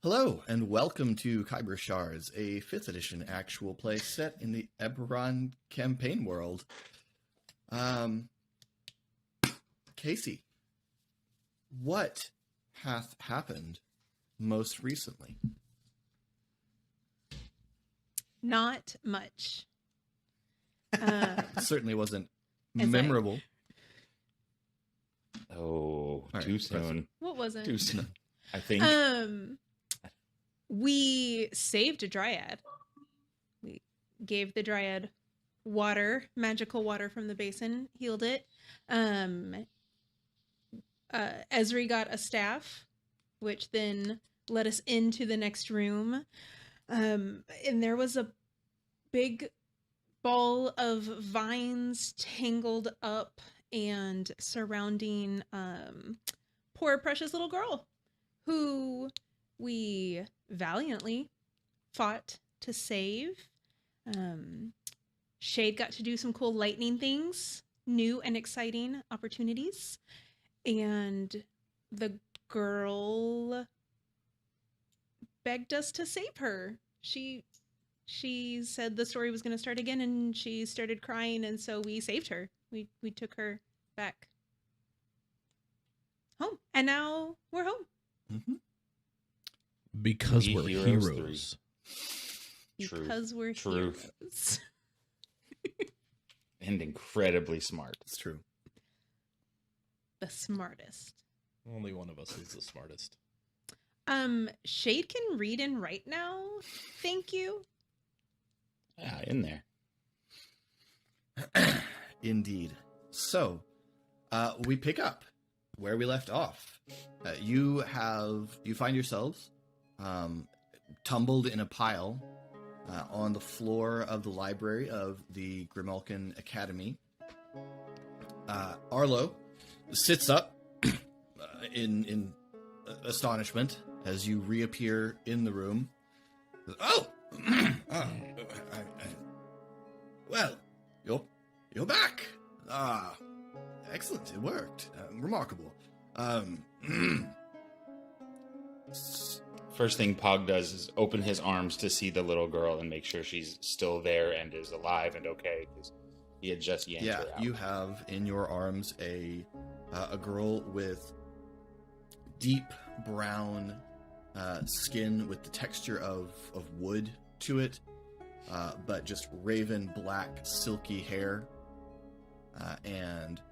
Hello, and welcome to Khyber Shards, a 5th edition actual play set in the Eberron campaign world. Casey, what hath happened most recently? Not much. It certainly wasn't memorable. Too soon. What was it? Too soon, I think. We saved a dryad. We gave the dryad water, magical water from the basin, healed it. Esri got a staff, which then led us into the next room. And there was a big ball of vines tangled up and surrounding poor precious little girl who we valiantly fought to save. Shade got to do some cool lightning things, new and exciting opportunities, and the girl begged us to save her. She said the story was going to start again, and she started crying, and so we saved her. We took her back home, and now we're home. Mm-hmm. Because we're heroes. Because we're heroes. And incredibly smart. It's true. The smartest. Only one of us is the smartest. Shade can read and write now. Thank you. Yeah, in there. Indeed. So, we pick up where we left off. You find yourselves tumbled in a pile on the floor of the library of the Grimalkin Academy. Arlo sits up in astonishment as you reappear in the room. Oh! Well, you're back. Excellent. It worked. Remarkable. First thing Pog does is open his arms to see the little girl and make sure she's still there and is alive and okay, because he had just yanked her out. You have in your arms a girl with deep brown skin with the texture of wood to it, but just raven black silky hair and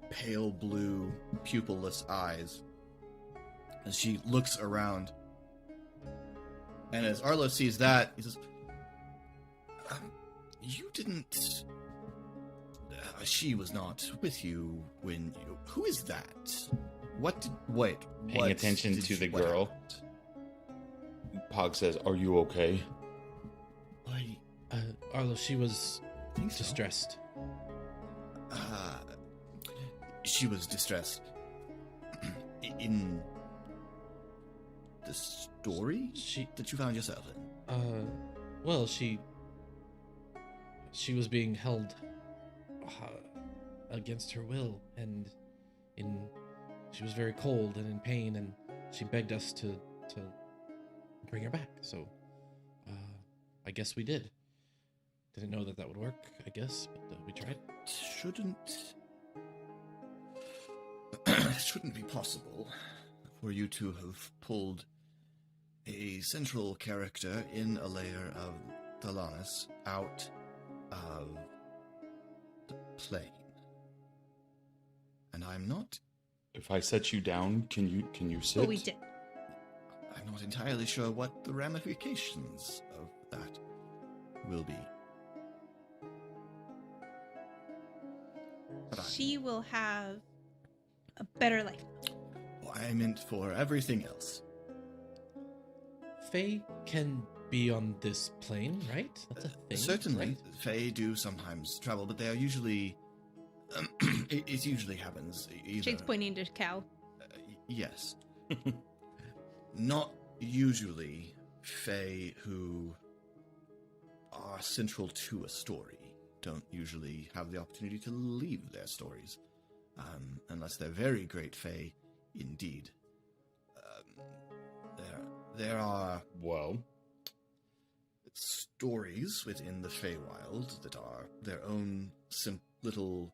pale blue pupilless eyes. As she looks around, and as Arlo sees that, he says, you didn't... she was not with you when you... Who is that? Paying attention to the girl, Pog says, are you okay? Arlo, she was Think so. distressed. She was distressed. In the story that you found yourself in? Well, she was being held against her will, and she was very cold and in pain, and she begged us to bring her back. So, I guess we did. Didn't know that would work, I guess, but we tried. It shouldn't be possible for you to have pulled a central character in a layer of Thalanis out of the plane. And I'm not... If I set you down, can you sit? But we did. I'm not entirely sure what the ramifications of that will be. But She will have a better life. I meant for everything else. Faye can be on this plane, right? That's a thing. Certainly, right? Fae do sometimes travel, but they are usually... it usually happens either... Shade's pointing to Cal. Yes. Not usually Fae who are central to a story don't usually have the opportunity to leave their stories. Unless they're very great Fae indeed. there are Well, stories within the Feywild that are their own little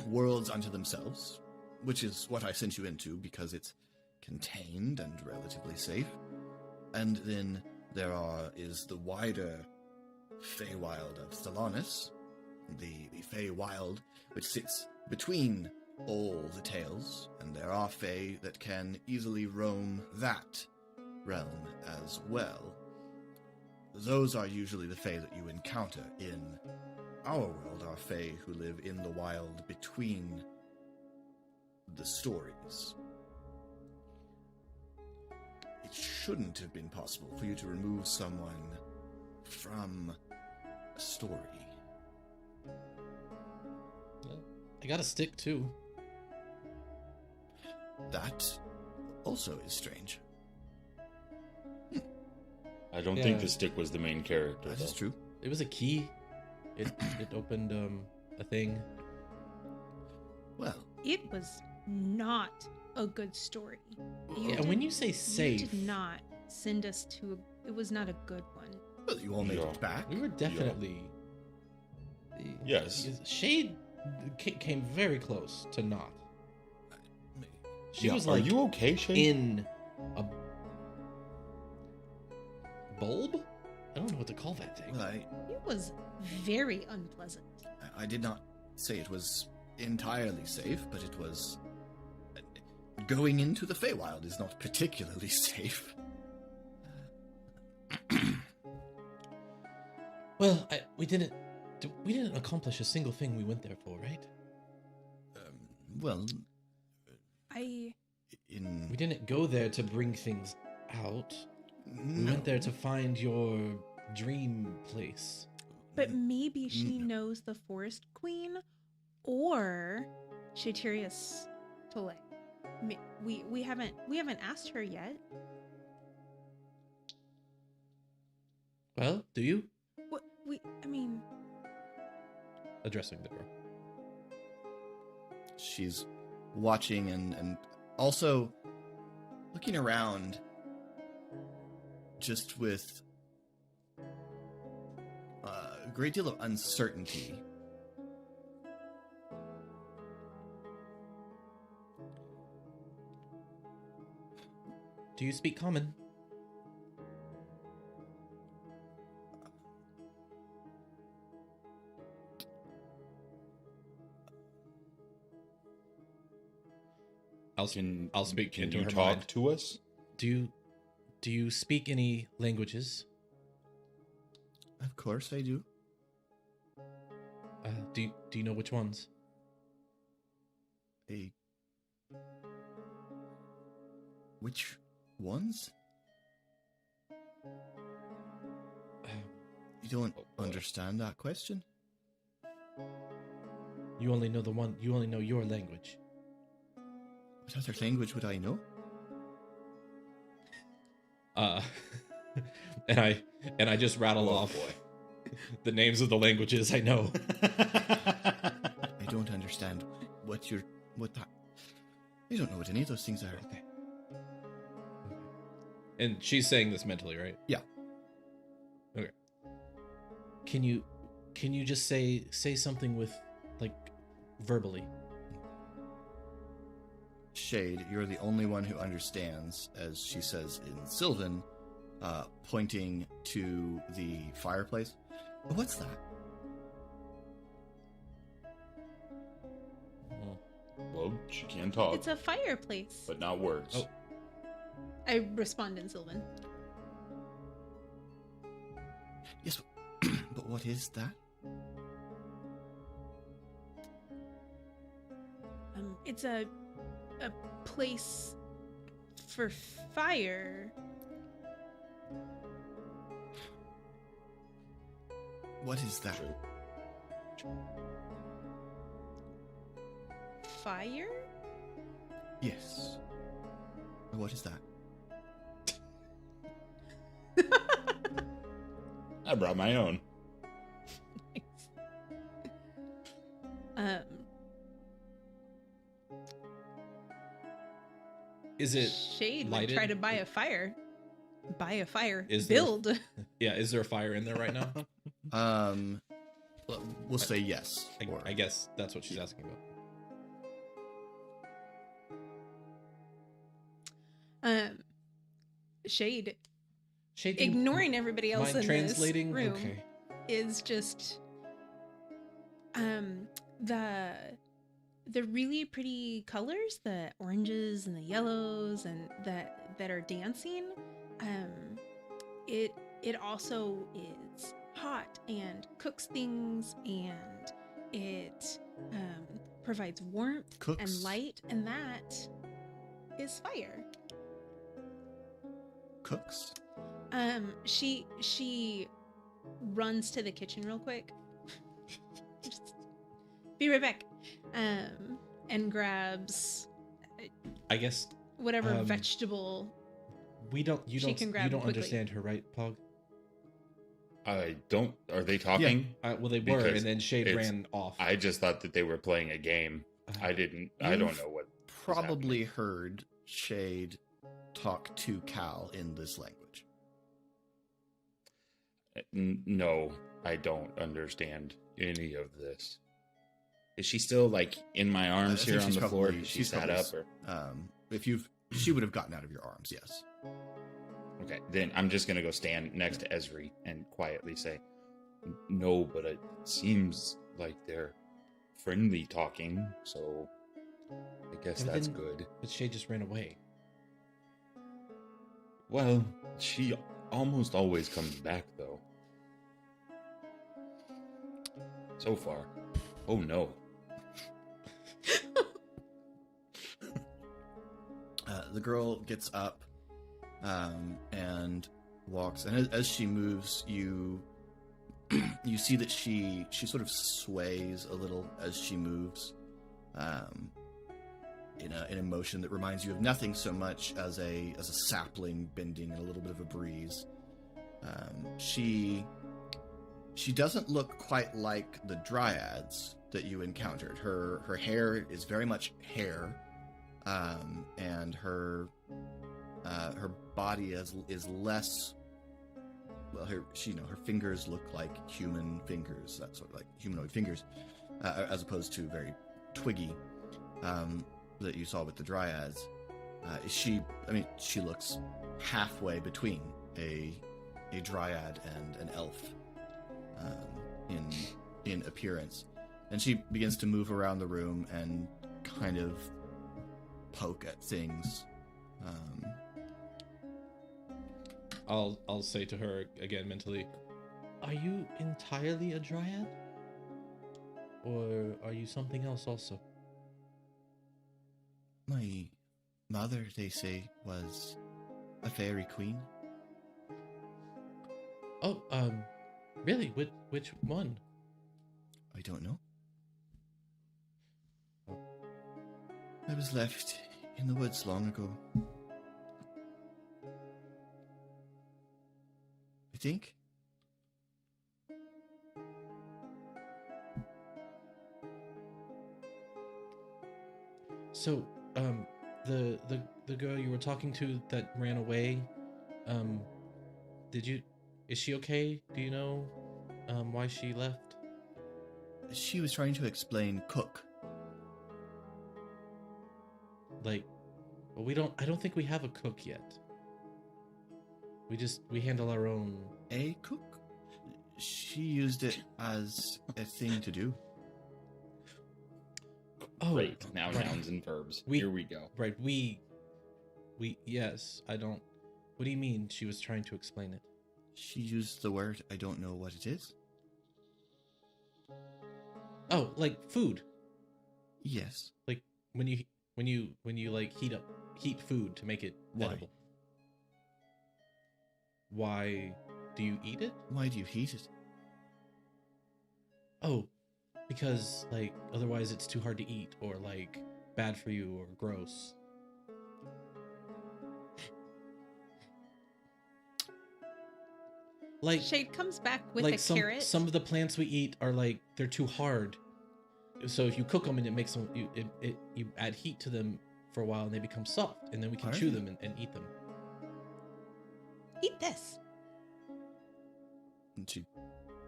worlds unto themselves, which is what I sent you into because it's contained and relatively safe. And then is the wider Feywild of Thalanis, the Feywild, which sits between all the tales, and there are Fey that can easily roam that realm as well. Those are usually the Fey that you encounter. In our world are Fey who live in the wild between the stories. It shouldn't have been possible for you to remove someone from a story. I got a stick too. That also is strange. I don't think the stick was the main character. That though. is true. It was a key. It opened a thing. Well, It was not a good story. Yeah, when you say safe, You did not send us to it was not a good one. well, you all made it back. we were definitely. Yes. Shade came very close to not. She Yeah, was are like you okay, Shane? in a bulb? I don't know what to call that thing. Well, It was very unpleasant. I did not say it was entirely safe, but it was... Going into the Feywild is not particularly safe. Well, we didn't accomplish a single thing we went there for, right? Well, I We didn't go there to bring things out. We no. went there to find your dream place. but maybe she No. knows the Forest Queen or Shatirius Tole. We haven't asked her yet. Well, do you? What I mean, Addressing the girl. She's watching and also looking around just with a great deal of uncertainty. Do you speak common? I'll speak Can into you her talk mind. to us? Do you speak any languages? Of course I do. Do you know which ones? Which ones? You don't understand that question? You only know the one. You only know your language. What other language would I know? And I just rattle off the names of the languages I know. I don't understand what that... I don't know what any of those things are. Okay. And she's saying this mentally, right? Yeah. Okay. Can you just say something with, like, verbally? Shade, you're the only one who understands, as she says in Sylvan, pointing to the fireplace. What's that? Well, she can talk, it's a fireplace. but not words. Oh. I respond in Sylvan. Yes, but what is that? It's a place for fire. What is that? Fire? Yes. What is that? I brought my own. Is it Shade would lighted? try to buy a fire. Buy a fire. Is there- Build. Yeah, is there a fire in there right now? We'll say yes. I guess that's what she's asking about. Shade, Shade, ignoring everybody else mind in translating? this room, Okay. is just the really pretty colors, the oranges and the yellows, and that are dancing. It also is hot and cooks things, and it provides warmth Cooks. and light, and that is fire. Cooks. She runs to the kitchen real quick. Just be right back. And grabs I guess whatever vegetable. you don't can grab you don't quickly. understand her, right, Pog? I don't. Are they talking? Well, they were, Because and then Shade it's- ran off. I just thought that they were playing a game. I didn't. I don't You've know what. Probably heard Shade talk to Cal in this language. No, I don't understand any of this. Is she still like in my arms I think here on she's the floor? probably- Did she she's sat probably- up or? She would have gotten out of your arms. Yes. Okay, then I'm just gonna go stand next to Esri and quietly say, "No, but it seems like they're friendly talking, so I guess But that's then- good." But Shade just ran away. Well, she almost always comes back, though. So far. Oh no. The girl gets up and walks, and as she moves, you see that she sort of sways a little as she moves, in a motion that reminds you of nothing so much as a sapling bending in a little bit of a breeze. She doesn't look quite like the dryads that you encountered. Her hair is very much hair. And her body is less. Well, her fingers look like human fingers, that sort of like humanoid fingers, as opposed to very twiggy that you saw with the dryads. She looks halfway between a dryad and an elf in appearance, and she begins to move around the room and kind of poke at things. I'll say to her again mentally, "Are you entirely a dryad? Or are you something else also?" My mother, they say, was a fairy queen. Oh, really? Which one? I don't know. I was left in the woods long ago. I think. So, the girl you were talking to that ran away, is she okay? Do you know, why she left? She was trying to explain cook. Like, well, I don't think we have a cook yet. We handle our own. A cook? She used it as a thing to do. Oh, Great. Now right. nouns and verbs. We- Here we go. Right, yes, I don't. What do you mean she was trying to explain it? She used the word, I don't know what it is. Oh, like food. Yes. Like when you like heat food to make it Why? edible. Why do you eat it? Why do you heat it? Oh, because like otherwise it's too hard to eat or like bad for you or gross. Like Shade comes back with like a carrot. some of the plants we eat are like they're too hard. So if you cook them and it makes them you add heat to them for a while and they become soft, and then we can chew them and eat them. Eat this. And she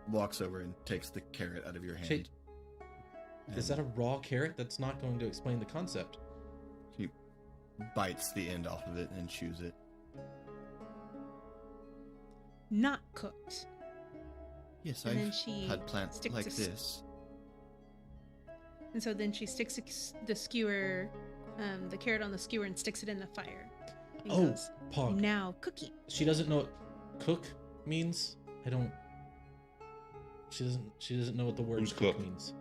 walks over and takes the carrot out of your hand. Shade, is that a raw carrot? That's not going to explain the concept. She bites the end off of it and chews it. Not cooked. Yes, And then I've she had plants sticks like a s- this. And so then she sticks the skewer, the carrot on the skewer and sticks it in the fire. And Oh, goes, Pog. now cooking. She doesn't know what cook means. I don't. She doesn't know what the word Who's cook cook? means.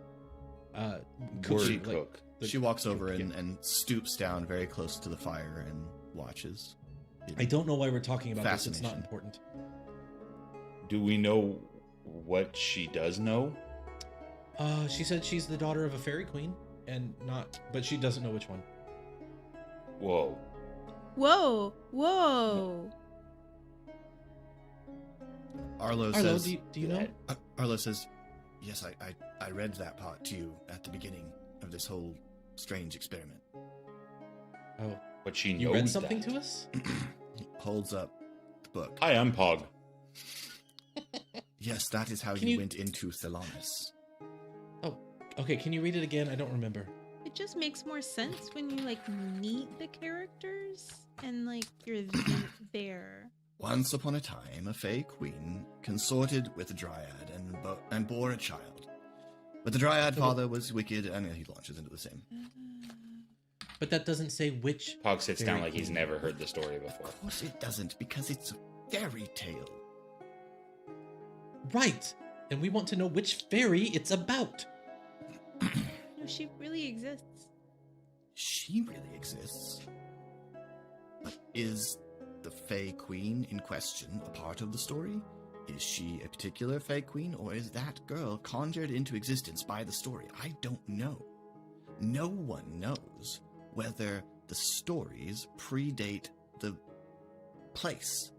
Word Cookie, like, cook. the- She walks over yeah. and stoops down very close to the fire and watches. I don't know why we're talking about this. It's not Fascination. important. Do we know what she does know? She said she's the daughter of a fairy queen, and not, but she doesn't know which one. Whoa. Whoa, whoa. Arlo Arlo, says, do you know? Arlo says, yes, I read that part to you at the beginning of this whole strange experiment. Oh, But she knows you read something that. to us? He holds up the book. Hi, I'm Pog. Yes, that is how Can you you- went into Thelanis. Oh, okay. Can you read it again? I don't remember. It just makes more sense when you like meet the characters and like you're there. Once upon a time, a Fey queen consorted with a dryad and bore a child. But the dryad father was wicked, and he launches into the same. But that doesn't say which. Pog sits down fairy like he's queen. never heard the story before. Of course it doesn't, because it's a fairy tale. Right, and we want to know which fairy it's about. No, she really exists. She really exists. But is the Fey Queen in question a part of the story? Is she a particular Fey Queen, or is that girl conjured into existence by the story? I don't know. No one knows whether the stories predate the place,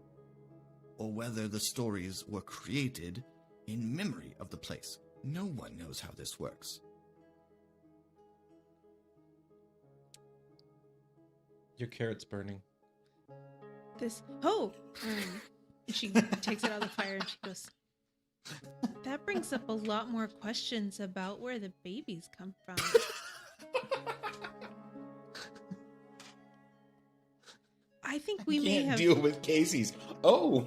or whether the stories were created in memory of the place. No one knows how this works. Your carrot's burning. This and she takes it out of the fire and she goes, that brings up a lot more questions about where the babies come from. I think we may Can't have deal with Casey's. Oh,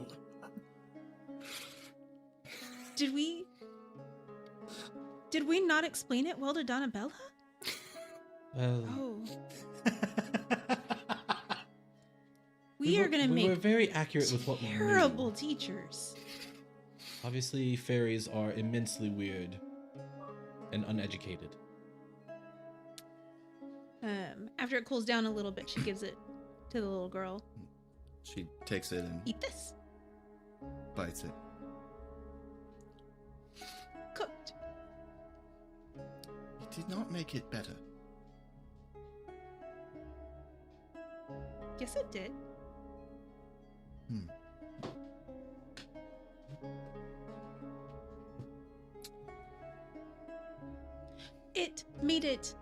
did we not explain it well to Donabella? Well, Oh. We are gonna we were make very accurate with what we knew. terrible teachers. Obviously, fairies are immensely weird and uneducated. After it cools down a little bit, she gives it to the little girl. She takes it and Eat this. bites it. Cooked. It did not make it better. Yes, it did. It made it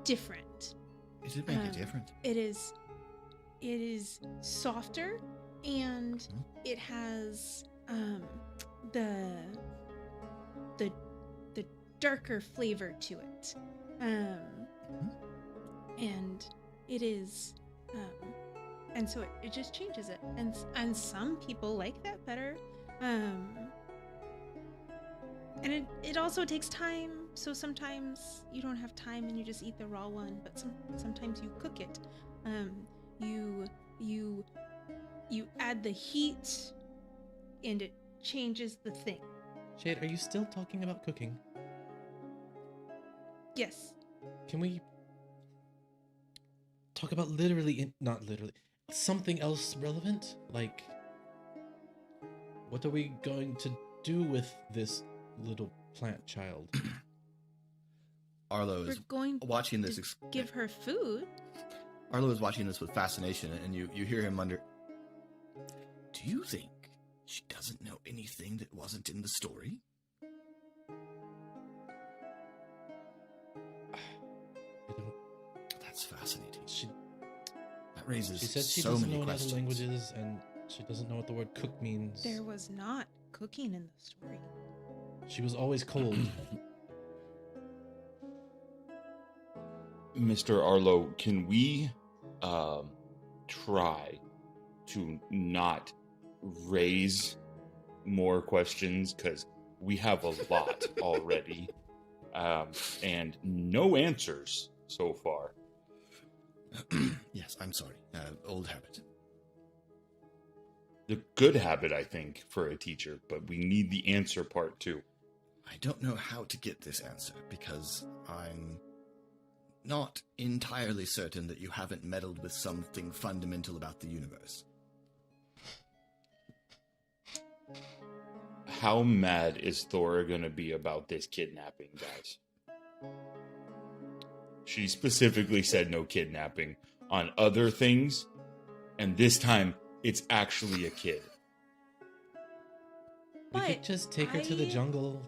different. It did make it different. It is softer, and Mhm. it has the darker flavor to it. And it is and so it just changes it. And some people like that better. And it also takes time, so sometimes you don't have time and you just eat the raw one, but sometimes you cook it. You add the heat and it changes the thing. Shade, are you still talking about cooking? Yes. Can we talk about not literally, something else relevant? Like, what are we going to do with this little plant child? Arlo We're is going watching this. to give her food. Arlo is watching this with fascination, and you hear him under. Do you think she doesn't know anything that wasn't in the story? I don't. That's fascinating. She raises She said she so doesn't many know any questions. other languages, and she doesn't know what the word cook means. There was not cooking in the story. She was always cold. Mr. Arlo, can we try to not raise more questions? Because we have a lot already, and no answers so far. Yes, I'm sorry. Old habit. The good habit, I think, for a teacher, but we need the answer part too. I don't know how to get this answer because I'm not entirely certain that you haven't meddled with something fundamental about the universe. How mad is Thora gonna be about this kidnapping, guys? She specifically said no kidnapping on other things, and this time it's actually a kid. We But could just take her to the I- jungle.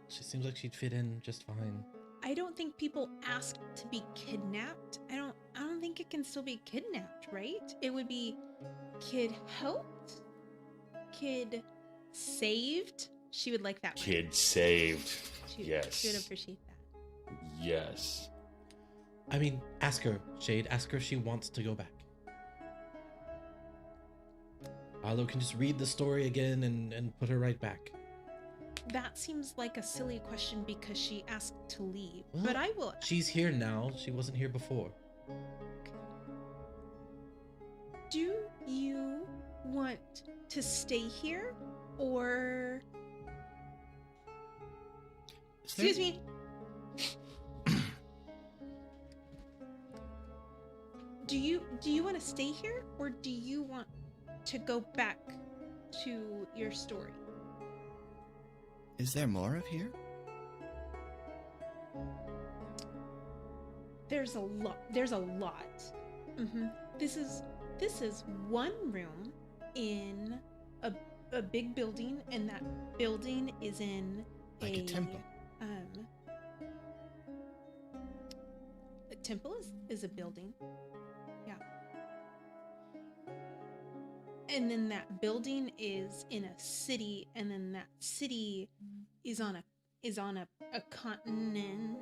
She seems like she'd fit in just fine. I don't think people ask to be kidnapped. I don't think it can still be kidnapped, right? It would be kid helped, kid saved. She would like that. Kid saved. She Yes. would appreciate that. Yes. I mean, ask her, Shade. Ask her if she wants to go back. Arlo can just read the story again and put her right back. That seems like a silly question because she asked to leave. Well, but I will. She's here now. She wasn't here before. Do you want to stay here or? Is there- Excuse me. Do you want to stay here or do you want to go back to your story? Is there more of here? There's a lot. This is one room in a big building, and that building is in Like a temple. A temple is a building. Yeah. And then that building is in a city, and then that city is on a continent.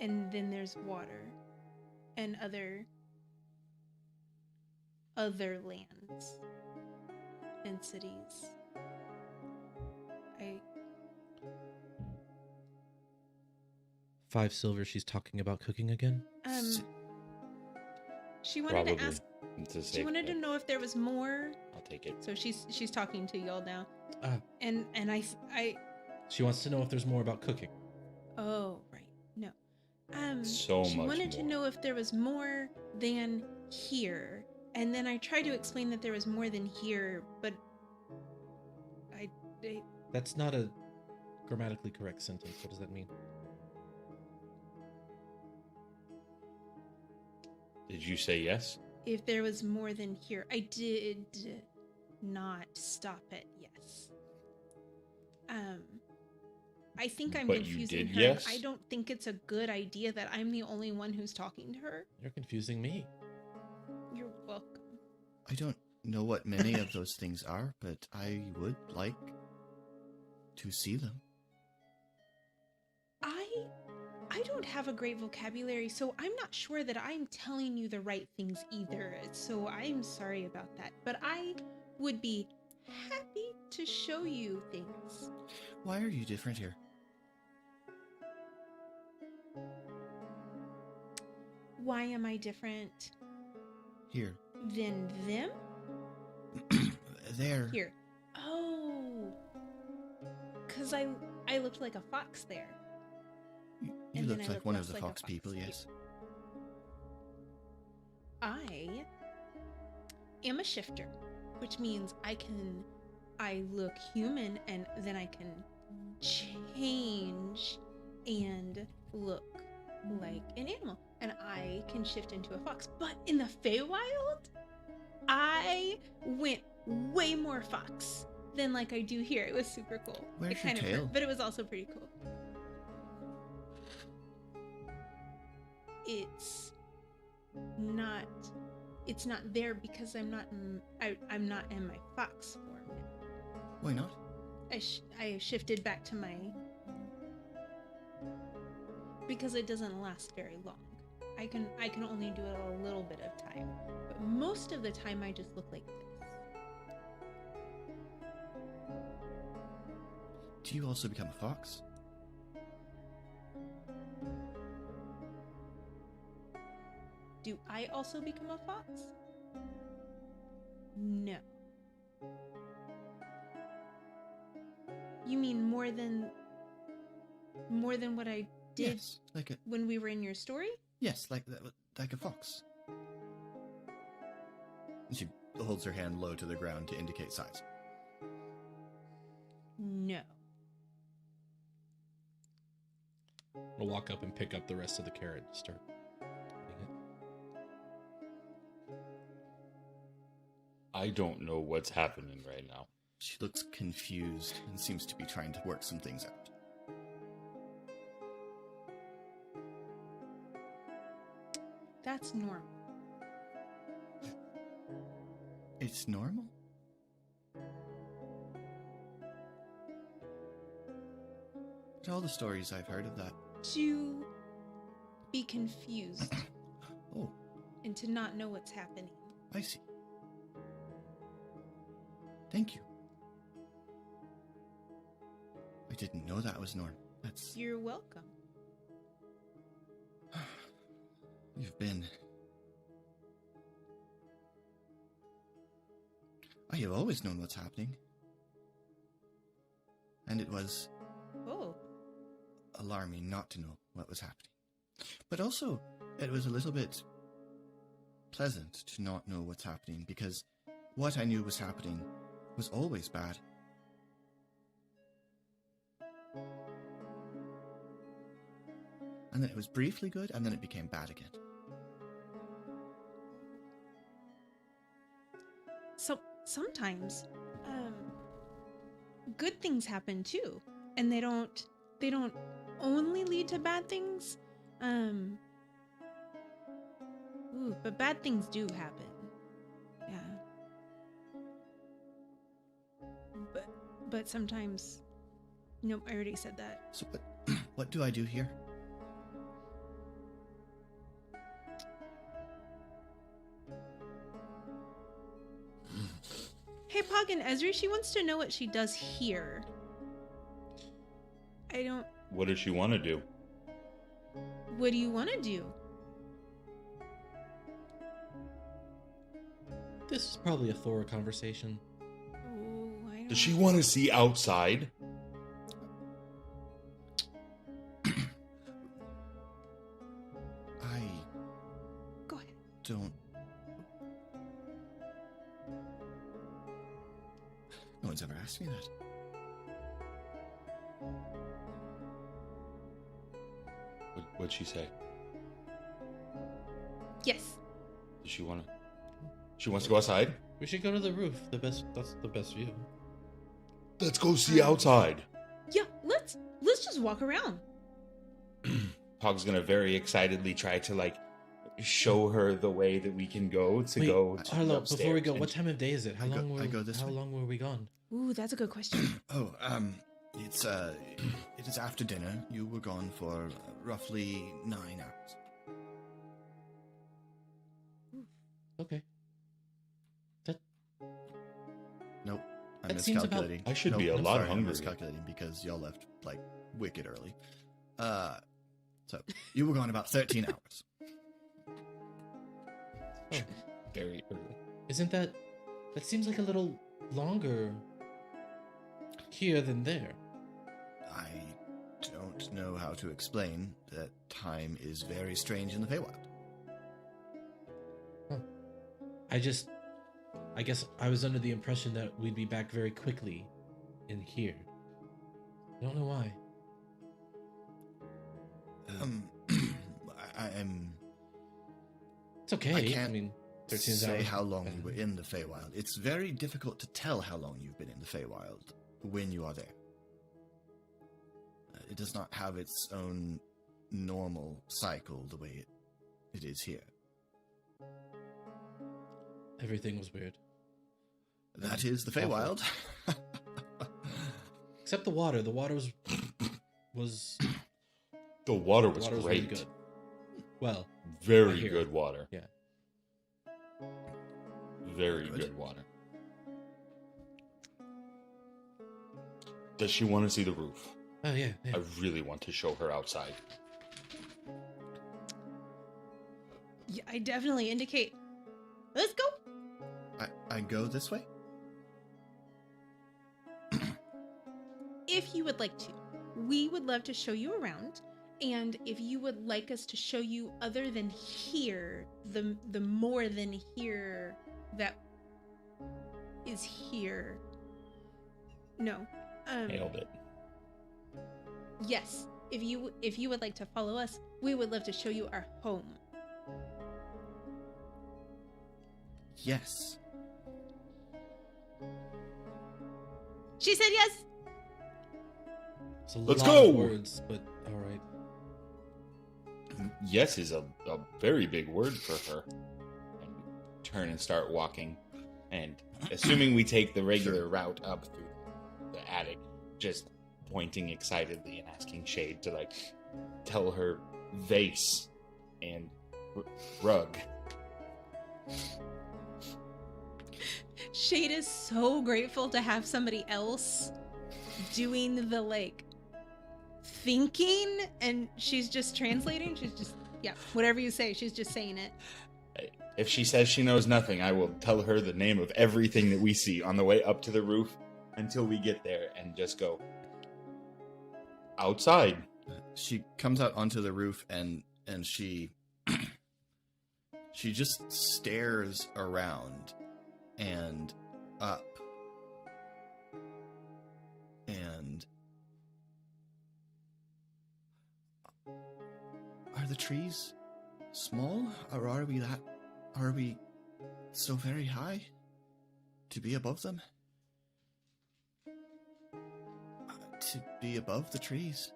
And then there's water and other lands and cities. 5 silver. She's talking about cooking again. She wanted Probably. to ask. It's a She safe wanted to bet. know if there was more. I'll take it. So she's talking to y'all now. Ah. And I. She wants to know if there's more about cooking. Oh right, no. So She much wanted to more. know if there was more than here, and then I tried to explain that there was more than here, but That's not a grammatically correct sentence. What does that mean? Did you say yes? if there was more than here, I did not stop at yes. I think I'm But you confusing did her. yes? I don't think it's a good idea that I'm the only one who's talking to her. You're confusing me. You're welcome. I don't know what many of those things are, but I would like to see them. I don't have a great vocabulary, so I'm not sure that I'm telling you the right things either. So I'm sorry about that. But I would be happy to show you things. Why are you different here? Why am I different Here. than them? There. Here. Oh. Because I looked like a fox there. You And then look I like look one less of the like a fox fox. people, yes. I am a shifter, which means I look human and then I can change and look like an animal. And I can shift into a fox. But in the Feywild, I went way more fox than like I do here. It was super cool. Where's it your kind tail? of, but it was also pretty cool. it's not there because I'm not in my fox form. Why not? I shifted back to my, because it doesn't last very long. I can only do it a little bit of time, but most of the time I just look like this. Do you also become a fox? Do I also become a fox? No. You mean more than what I did Yes, like a when we were in your story? yes, like a fox. And she holds her hand low to the ground to indicate size. No. I'll walk up and pick up the rest of the carrot and start eating it. I don't know what's happening right now. She looks confused and seems to be trying to work some things out. That's normal. It's normal? But all the stories I've heard of that. To be confused Oh, and to not know what's happening. I see. Thank you. I didn't know that was normal. That's... You're welcome. You've been... I have always known what's happening. And it was Oh. alarming not to know what was happening. But also, it was a little bit pleasant to not know what's happening, because what I knew was happening was always bad. And then it was briefly good, and then it became bad again. So sometimes good things happen too, and they don't only lead to bad things. But bad things do happen. Yeah. But sometimes, nope, I already said that. So what do I do here? Hey, Pog and Ezri, she wants to know what she does here. I don't... What does she want to do? What do you want to do? This is probably a Thora conversation. Oh, I don't... Does she want to see outside? I Go ahead. don't... No one's ever asked me that. What'd she say? Yes. Does she want to? She wants to go outside? We should go to the roof. That's the best view. Let's go see outside. Yeah, let's just walk around. Pog's gonna very excitedly try to show her the way that we can go to Wait, go to Arlo, upstairs. before we go, And what time of day is it? How long way. were we gone? Ooh, that's a good question. Oh, it is after dinner. You were gone for roughly 9 hours. Okay. Nope, I'm That seems about- miscalculating. I should Nope, be a I'm lot sorry, I'm hungrier. miscalculating because y'all left wicked early. So you were gone about 13 hours. Oh, very early. isn't that seems like a little longer here than there? I don't know how to explain that time is very strange in the Feywild. I guess I was under the impression that we'd be back very quickly in here. I don't know why. I'm... It's okay. I can't mean, 13 say hours. how long you were in the Feywild. It's very difficult to tell how long you've been in the Feywild when you are there. It does not have its own normal cycle the way it is here. Everything was weird. That is the Feywild. Except the water. The water was The water the was water was great. really good. Well, Very I hear. good water. Yeah. Very Good. good water. Does she want to see the roof? Oh yeah. I really want to show her outside. Yeah, I definitely indicate. Let's go. I go this way? If you would like to, we would love to show you around. And if you would like us to show you other than here, the more than here that is here. No. Nailed it. Yes. If you would like to follow us, we would love to show you our home. Yes. She said yes. It's a Let's lot go! of words, but all right. Yes is a very big word for her. And turn and start walking. And assuming we take the regular route up through the attic, just pointing excitedly and asking Shade to, like, tell her vase and rug. Shade is so grateful to have somebody else doing the, like, thinking, and she's just translating. She's just, yeah, whatever you say, she's just saying it. If she says she knows nothing, I will tell her the name of everything that we see on the way up to the roof until we get there and just go outside. She comes out onto the roof and she she just stares around and up. And are the trees small, or are we so very high to be above them? To be above the trees.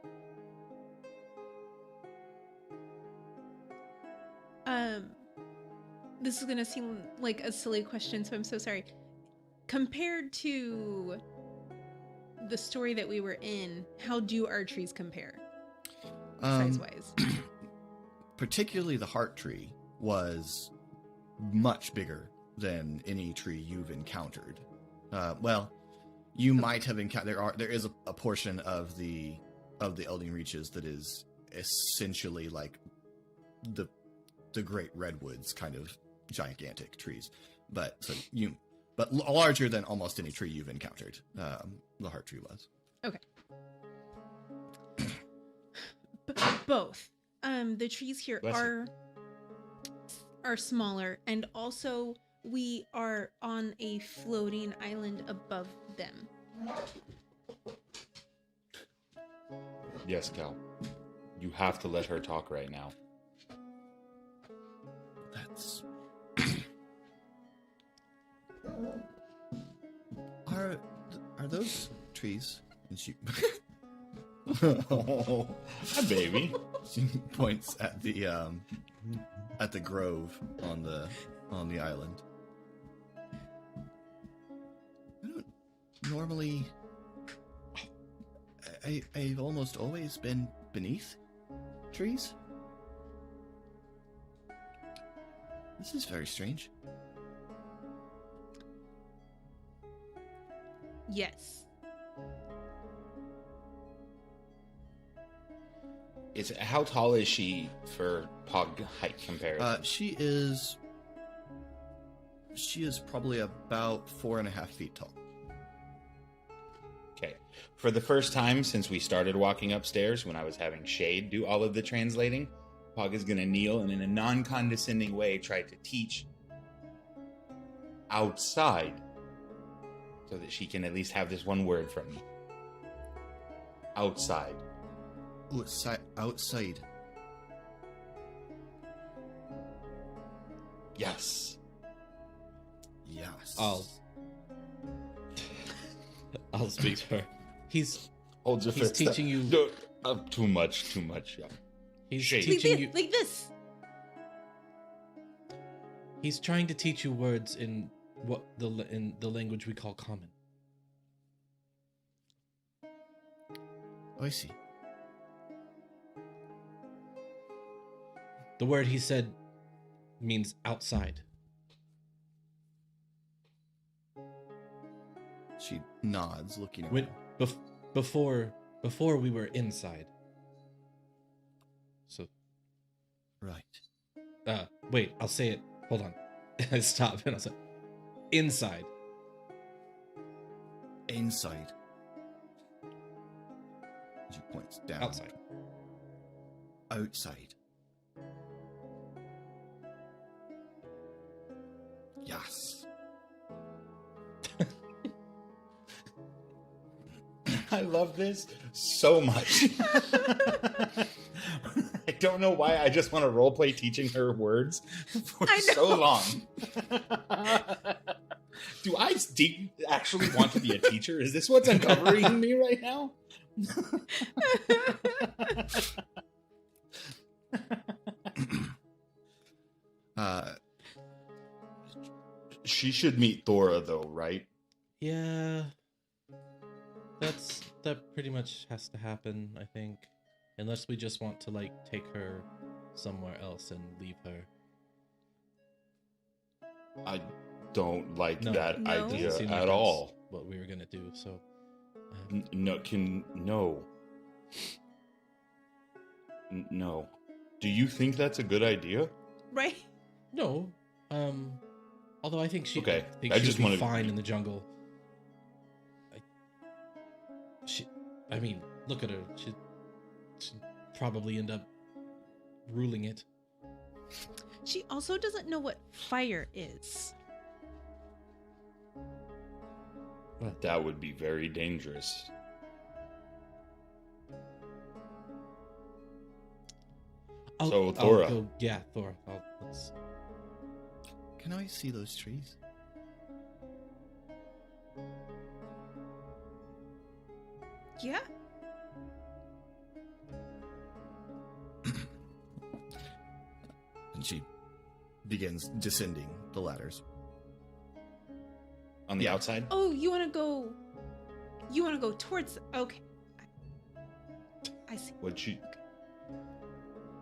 This is gonna seem like a silly question, so I'm so sorry. Compared to the story that we were in, how do our trees compare? Size-wise. Particularly the heart tree was much bigger than any tree you've encountered. Well, you might have encountered. There is a portion of the Elding Reaches that is essentially like the great redwoods, kind of gigantic trees, but larger than almost any tree you've encountered. The heart tree was. Okay. Both. The trees here Bless you. are smaller, and also we are on a floating island above them. Yes, Cal. You have to let her talk right now. That's. Are those trees? And she. Oh, hi, baby. She points at the grove on the island. I don't normally. I've almost always been beneath trees. This is very strange. Yes. How tall is she for Pog height comparison? She is probably about 4.5 feet tall. Okay. For the first time since we started walking upstairs, when I was having Shade do all of the translating, Pog is going to kneel and in a non-condescending way try to teach outside so that she can at least have this one word from me. Outside. Outside. Yes. Yes. I'll speak to her. He's Hold your fist. teaching you. No, too much. Yeah. He's Shade. teaching you. Like this. He's trying to teach you words in in the language we call common. Oh, I see. The word he said means outside. She nods, looking When around. before we were inside. So Right. wait, I'll say it. Hold on. I stop and I'll say inside. Inside. She points down. Outside. Outside. Yes. I love this so much. I don't know why. I just want to roleplay teaching her words for I know. so long. Do I actually want to be a teacher? Is this what's uncovering me right now? She should meet Thora, though, right? Yeah. That pretty much has to happen, I think. Unless we just want to like take her somewhere else and leave her. I don't like No. that No. idea Doesn't seem like at that's all. what we were gonna do, so No. No. Do you think that's a good idea? Right? no. Although I think Okay, I think I she'd just be wanted- fine in the jungle. I mean, look at her. She'd probably end up ruling it. She also doesn't know what fire is. That would be very dangerous. So, Thora. Thora. Let's... Can I see those trees? Yeah. And she begins descending the ladders. On the Yeah. outside? Oh, you want to go? You want to go towards? Okay. I see. Would she?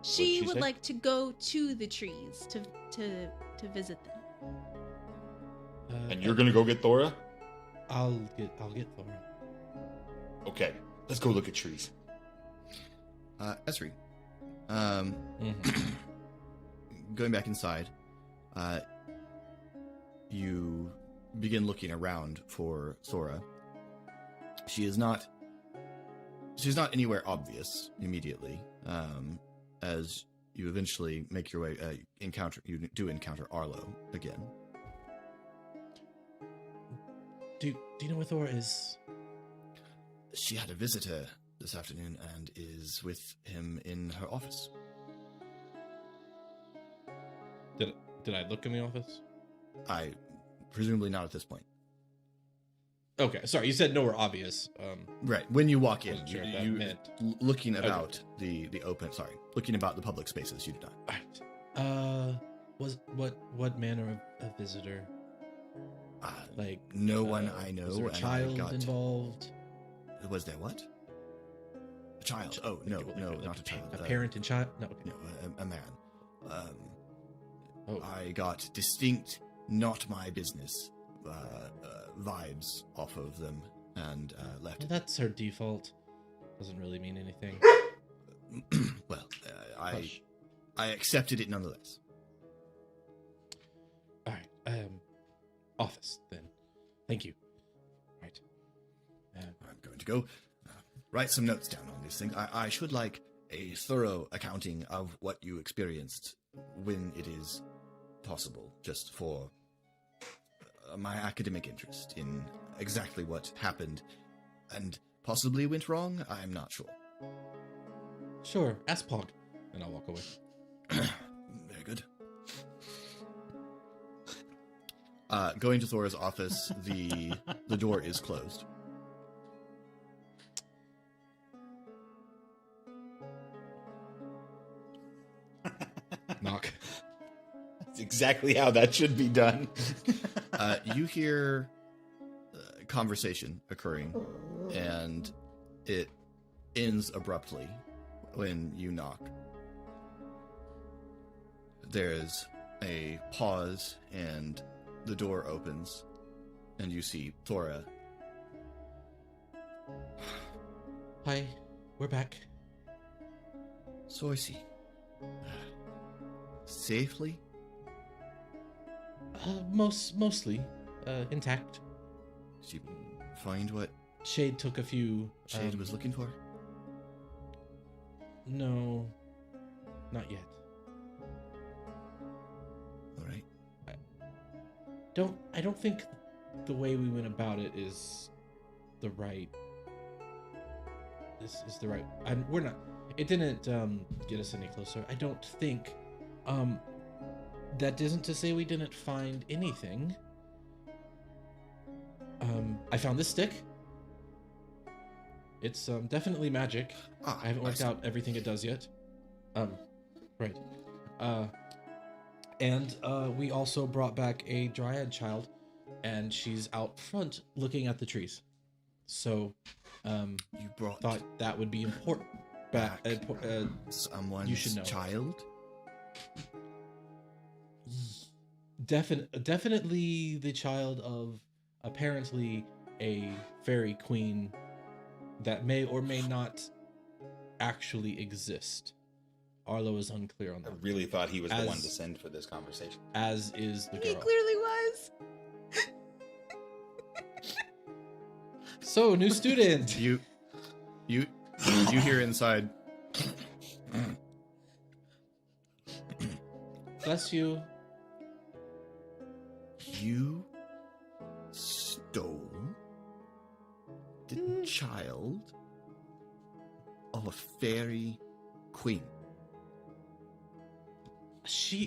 She she would say? like to go to the trees to visit them. And you're gonna go get Thora? I'll get Thora. Okay, let's go look at trees. Esri, Mhm. going back inside, you begin looking around for Thora. She's not anywhere obvious immediately. As you eventually make your way, you do encounter Arlo again. Do you know where Thora is? She had a visitor this afternoon and is with him in her office. Did I look in the office? I presumably not at this point. Okay, sorry. You said nowhere obvious. Right. When you walk in, Wasn't sure you, what that you meant. looking about the open. Sorry, looking about the public spaces. You do not. Alright. Was what manner of visitor? Like No one I know. Was there a and child I got, involved? Was there what? A child? Oh no, Like, no, like not a child. A parent and child? No. Okay. No, a man. Oh. I got distinct, not my business vibes off of them and left. Well, that's her default. Doesn't really mean anything. Well, Hush. I accepted it nonetheless. All right. Office then. Thank you. Right. I'm going to go write some notes down on these things. I should like a thorough accounting of what you experienced when it is possible, just for my academic interest in exactly what happened and possibly went wrong. I'm not sure. Sure. Ask Pog, and I'll walk away. Very good. Going to Thora's office, the door is closed. Knock. exactly how that should be done. You hear conversation occurring, and it ends abruptly when you knock. There's a pause, and the door opens, and you see Thora. Hi, we're back. So I see. Safely? Mostly intact. Did you find what Shade took a few. Shade was looking for? No, not yet. All right. I don't think the way we went about it is the right. This is the right. We're not. It didn't get us any closer. I don't think. That isn't to say we didn't find anything. I found this stick. It's definitely magic. I haven't worked out everything it does yet. Right. And we also brought back a dryad child, and she's out front looking at the trees. So, You brought thought that would be important. back someone's you should know. child? Definitely the child of apparently a fairy queen that may or may not actually exist. Arlo is unclear on I that. really thought he was the As- one to send for this conversation. As is the He girl. clearly was. So, new student. You hear inside. Bless you. You stole the child of a fairy queen.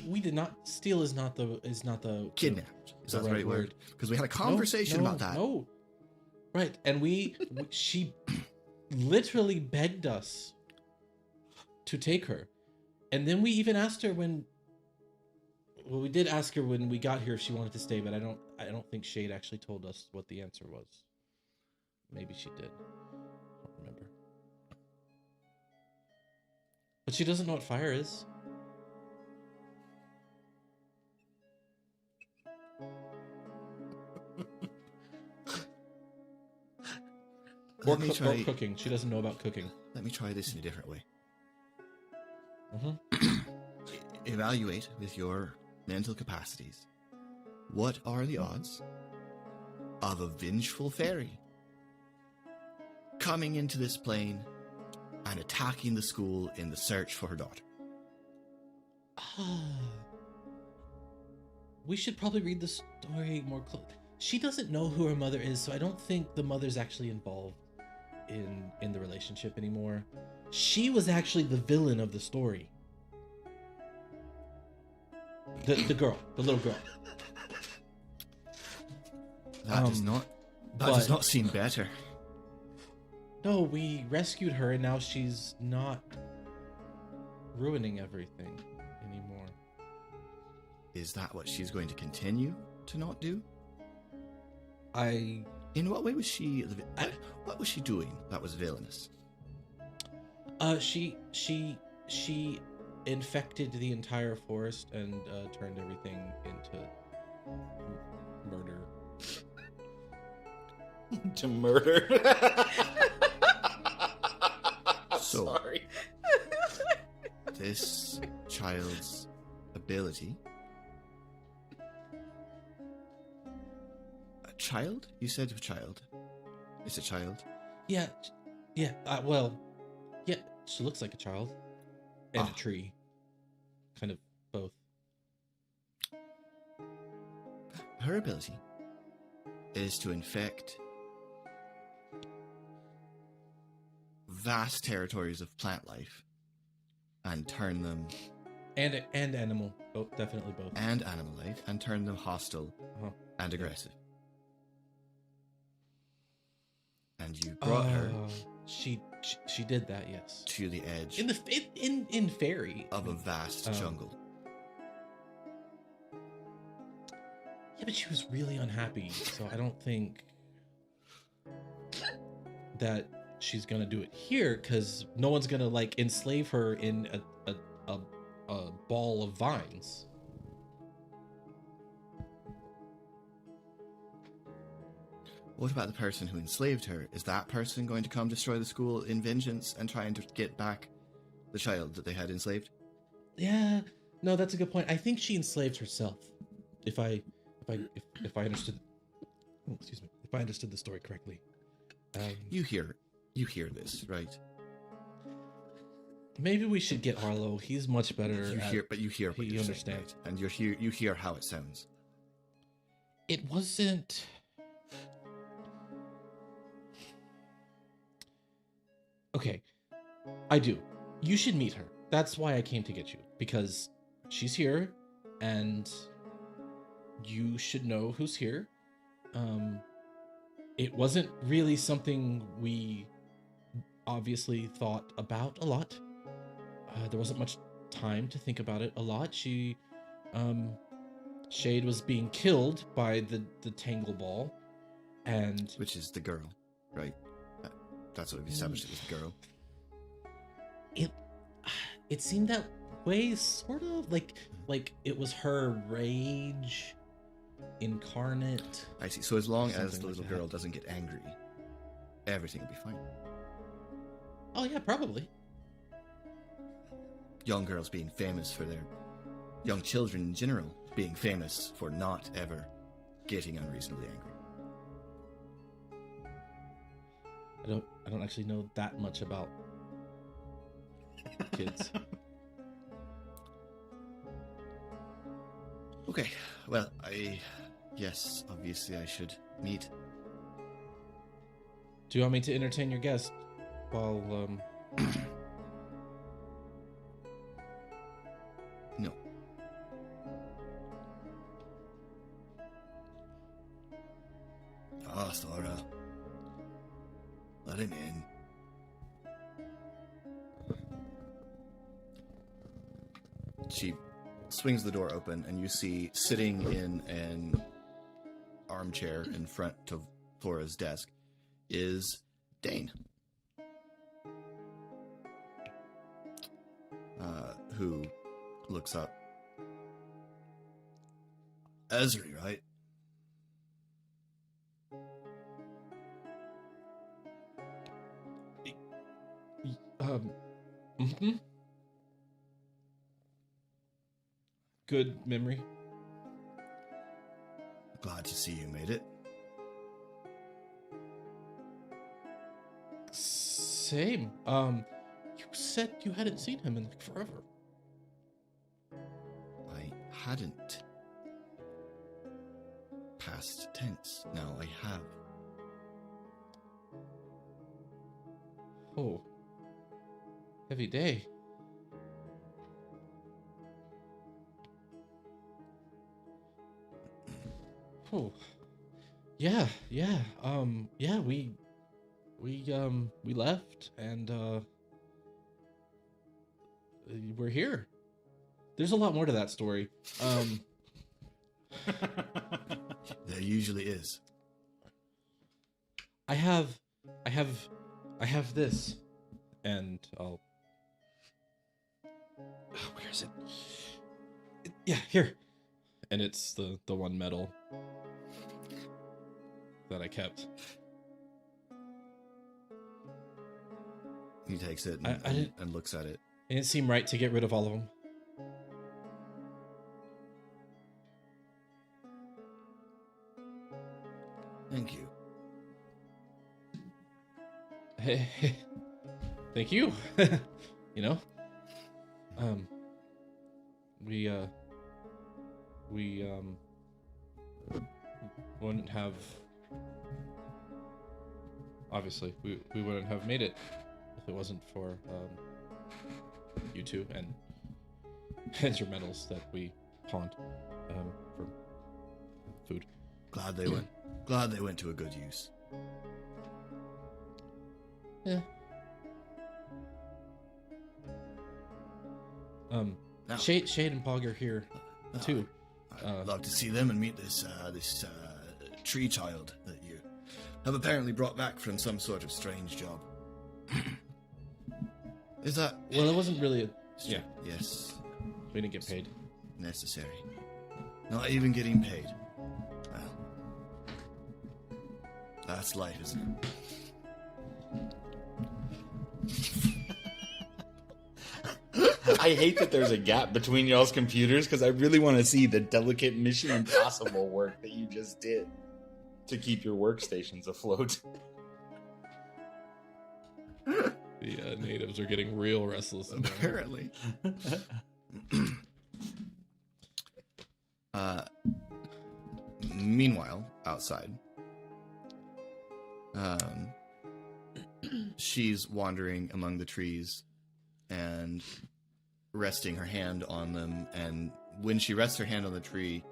We did not steal. Is not the Kidnapped. Is the that the right right word? word. Because we had a conversation No, about that. No, right, and she literally begged us to take her, and then we even asked her when. Well, we did ask her when we got here if she wanted to stay, but I don't think Shade actually told us what the answer was. Maybe she did. I don't remember. But she doesn't know what fire is. Or, Let me or try. cooking. She doesn't know about cooking. Let me try this in a different way. Mm-hmm. Evaluate with your mental capacities. What are the odds of a vengeful fairy coming into this plane and attacking the school in the search for her daughter? We should probably read the story more close. She doesn't know who her mother is, so I don't think the mother's actually involved in the relationship anymore. She was actually the villain of the story. The little girl. That does not seem better. No, we rescued her, and now she's not ruining everything anymore. Is that what she's going to continue to not do? In what way was she? What was she doing that was villainous? She infected the entire forest and turned everything into murder. To murder. So- Sorry. This child's ability. A child? You said a child. It's a child. Yeah. Well, yeah. She looks like a child and a tree. Kind of both. Her ability is to infect vast territories of plant life and turn them And animal. Both, definitely both. and animal life and turn them hostile Uh-huh. and aggressive. And you brought her She did that, yes. to the edge In fairy. of a vast Oh. jungle. Yeah, but she was really unhappy, so I don't think that she's gonna do it here, because no one's gonna like enslave her in a ball of vines. What about the person who enslaved her? Is that person going to come destroy the school in vengeance and trying to get back the child that they had enslaved? Yeah, no, that's a good point. I think she enslaved herself. If I understood, oh, excuse me, if I understood the story correctly. You hear this, right? Maybe we should get Arlo. He's much better. You hear what he you're understands. saying, right? And you hear how it sounds. It wasn't. Okay, I do. You should meet her. That's why I came to get you, because she's here, and you should know who's here. It wasn't really something we obviously thought about a lot. There wasn't much time to think about it a lot. Shade was being killed by the Tangle Ball, and Which is the girl, right? That's what we've established. It was the girl. It seemed that way, sort of like it was her rage incarnate. I see. So as long as Something the like little that. girl doesn't get angry, everything will be fine. Oh yeah, probably. Young girls being famous for their young children in general being famous for not ever getting unreasonably angry. I don't actually know that much about kids. Okay, well, yes, obviously I should meet. Do you want me to entertain your guest while No. Ah, Sora. Let him in. She swings the door open, and you see sitting in an armchair in front of Flora's desk is Dane, who looks up. Ezri, right? mhm. Good memory. Glad to see you made it. Same. You said you hadn't seen him in like forever. I hadn't. Past tense. Now I have. Oh. Heavy day. Oh. Yeah. Yeah, we left, and we're here. There's a lot more to that story. There usually is. I have this, and I'll. Oh, where is it? Yeah, here. And it's the one medal that I kept. He takes it I didn't- and looks at it. It didn't seem right to get rid of all of them. Thank you. Thank you. You know, we wouldn't have. Obviously, we wouldn't have made it if it wasn't for you two and your medals that we pawned for food. Glad they went. Glad they went to a good use. Yeah. Now, Shade and Pog are here too. I'd love to see them and meet this tree child that you have apparently brought back from some sort of strange job. Is that... Well, it wasn't really a... Yeah, Yes. we didn't get paid. Necessary. Not even getting paid. Well, that's life, isn't it? I hate that there's a gap between y'all's computers because I really want to see the delicate Mission Impossible work that you just did to keep your workstations afloat. The natives are getting real restless. in there. Apparently. Meanwhile, outside, she's wandering among the trees and resting her hand on them. And when she rests her hand on the tree,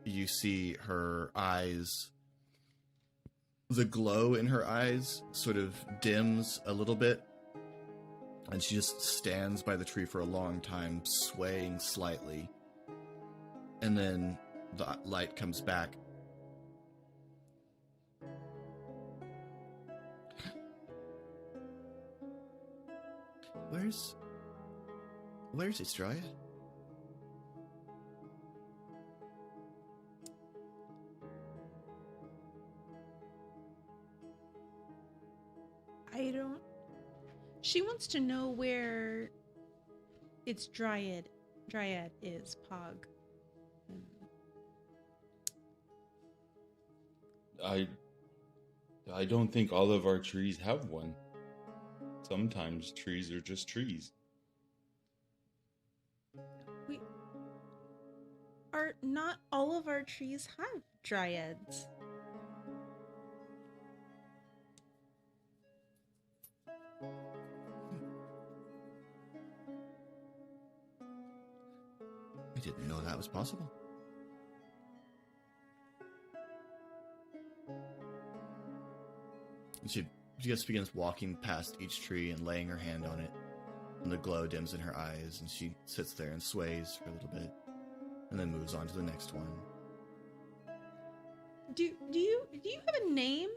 you see her eyes, the glow in her eyes sort of dims a little bit. And she just stands by the tree for a long time, swaying slightly. And then the light comes back. Where's this dryad? I don't. She wants to know where its dryad is, Pog. I don't think all of our trees have one. Sometimes trees are just trees. Not all of our trees have dryads. I didn't know that was possible. She just begins walking past each tree and laying her hand on it, and the glow dims in her eyes, and she sits there and sways for a little bit, and then moves on to the next one. Do you have a name?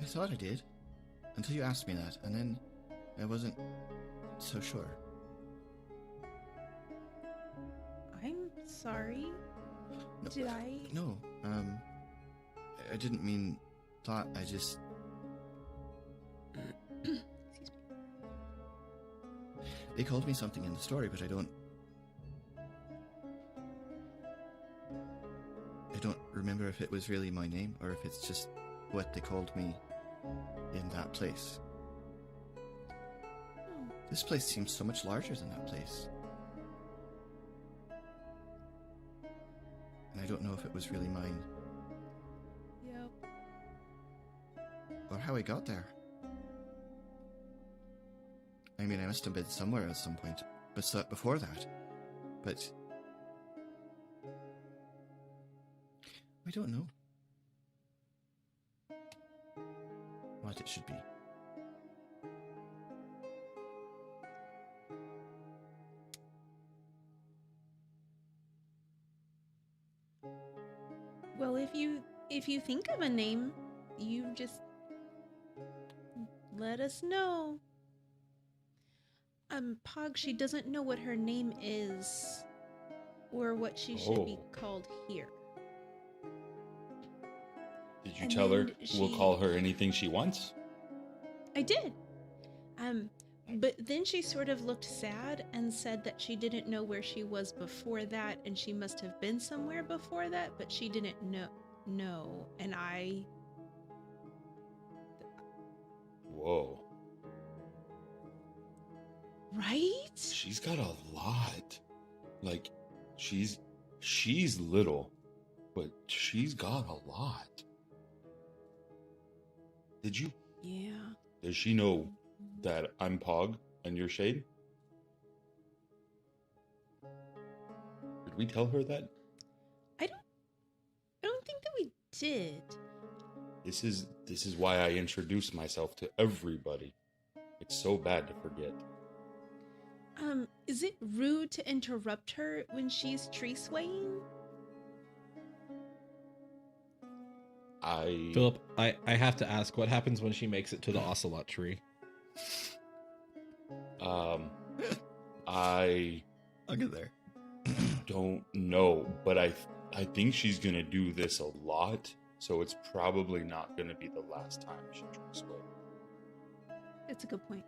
I thought I did, until you asked me that, and then I wasn't so sure. I'm sorry. No, Did I? No, I didn't mean thought, I just... Excuse me. They called me something in the story, but I don't remember if it was really my name, or if it's just what they called me in that place. Oh. This place seems so much larger than that place. And I don't know if it was really mine, Yep. or how I got there. I mean, I must have been somewhere at some point before that, but I don't know what it should be. Well, if you think of a name, you just let us know. Pog, she doesn't know what her name is or what she should be Oh. called here. Did you And tell her then we'll she- call her anything she wants? I did. But then she sort of looked sad and said that she didn't know where she was before that, and she must have been somewhere before that, but she didn't know. And I... Whoa. Right? She's got a lot. Like, she's little, but she's got a lot. Yeah. Does she know that I'm Pog and you're Shade? Did we tell her that? I don't think that we did. This is why I introduce myself to everybody. It's so bad to forget. Is it rude to interrupt her when she's tree swaying? Philip, I have to ask, what happens when she makes it to the ocelot tree? I'll get there. Don't know, but I think she's gonna do this a lot, so it's probably not gonna be the last time she drinks away. That's a good point.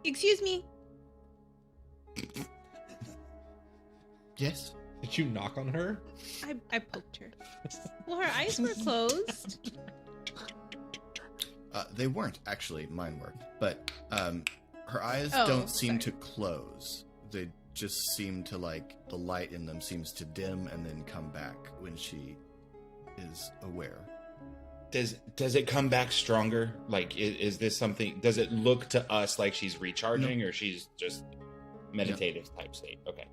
Excuse me. Yes. Did you knock on her? I poked her. Well, her eyes were closed. They weren't actually. Mine were, but her eyes Oh, don't seem sorry. to close. They just seem to, like, the light in them seems to dim and then come back when she is aware. Does it come back stronger? Like, is this something? Does it look to us like she's recharging, or she's just meditative type state? Okay.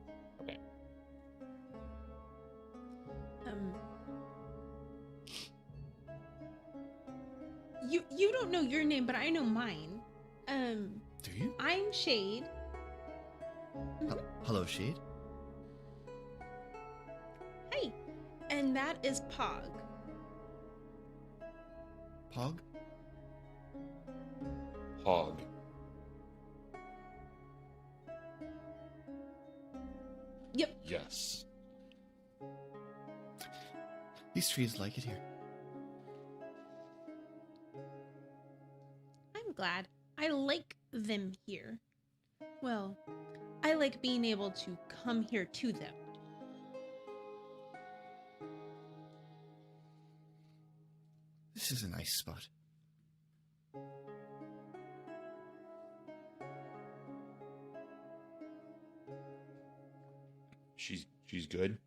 You don't know your name, but I know mine. Do you? I'm Shade. Hello, Shade. Hey, and that is Pog. Pog. Hog. Yep. Yes. These trees like it here. I'm glad. I like them here. Well, I like being able to come here to them. This is a nice spot. She's good.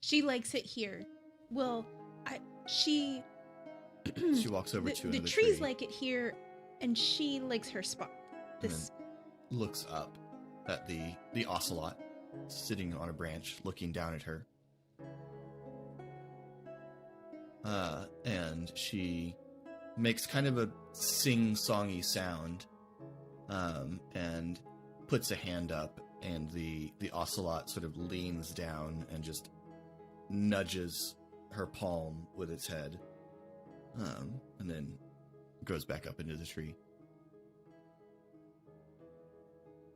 She likes it here. Well, she She walks over to the another trees tree like it here, and she likes her spot. and This then looks up at the ocelot sitting on a branch, looking down at her. And she makes kind of a sing-songy sound, and puts a hand up, and the ocelot sort of leans down and just nudges her palm with its head, and then goes back up into the tree.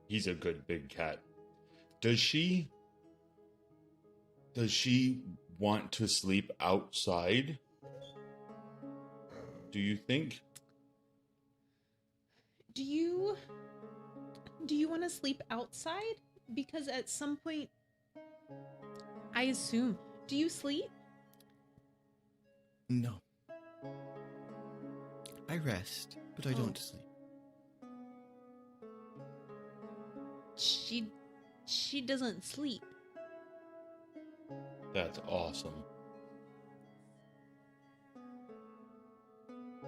He's a good big cat. Does she want to sleep outside? Do you think? Do you want to sleep outside? Because at some point, I assume, do you sleep? No. I rest, but I don't sleep. She doesn't sleep. That's awesome.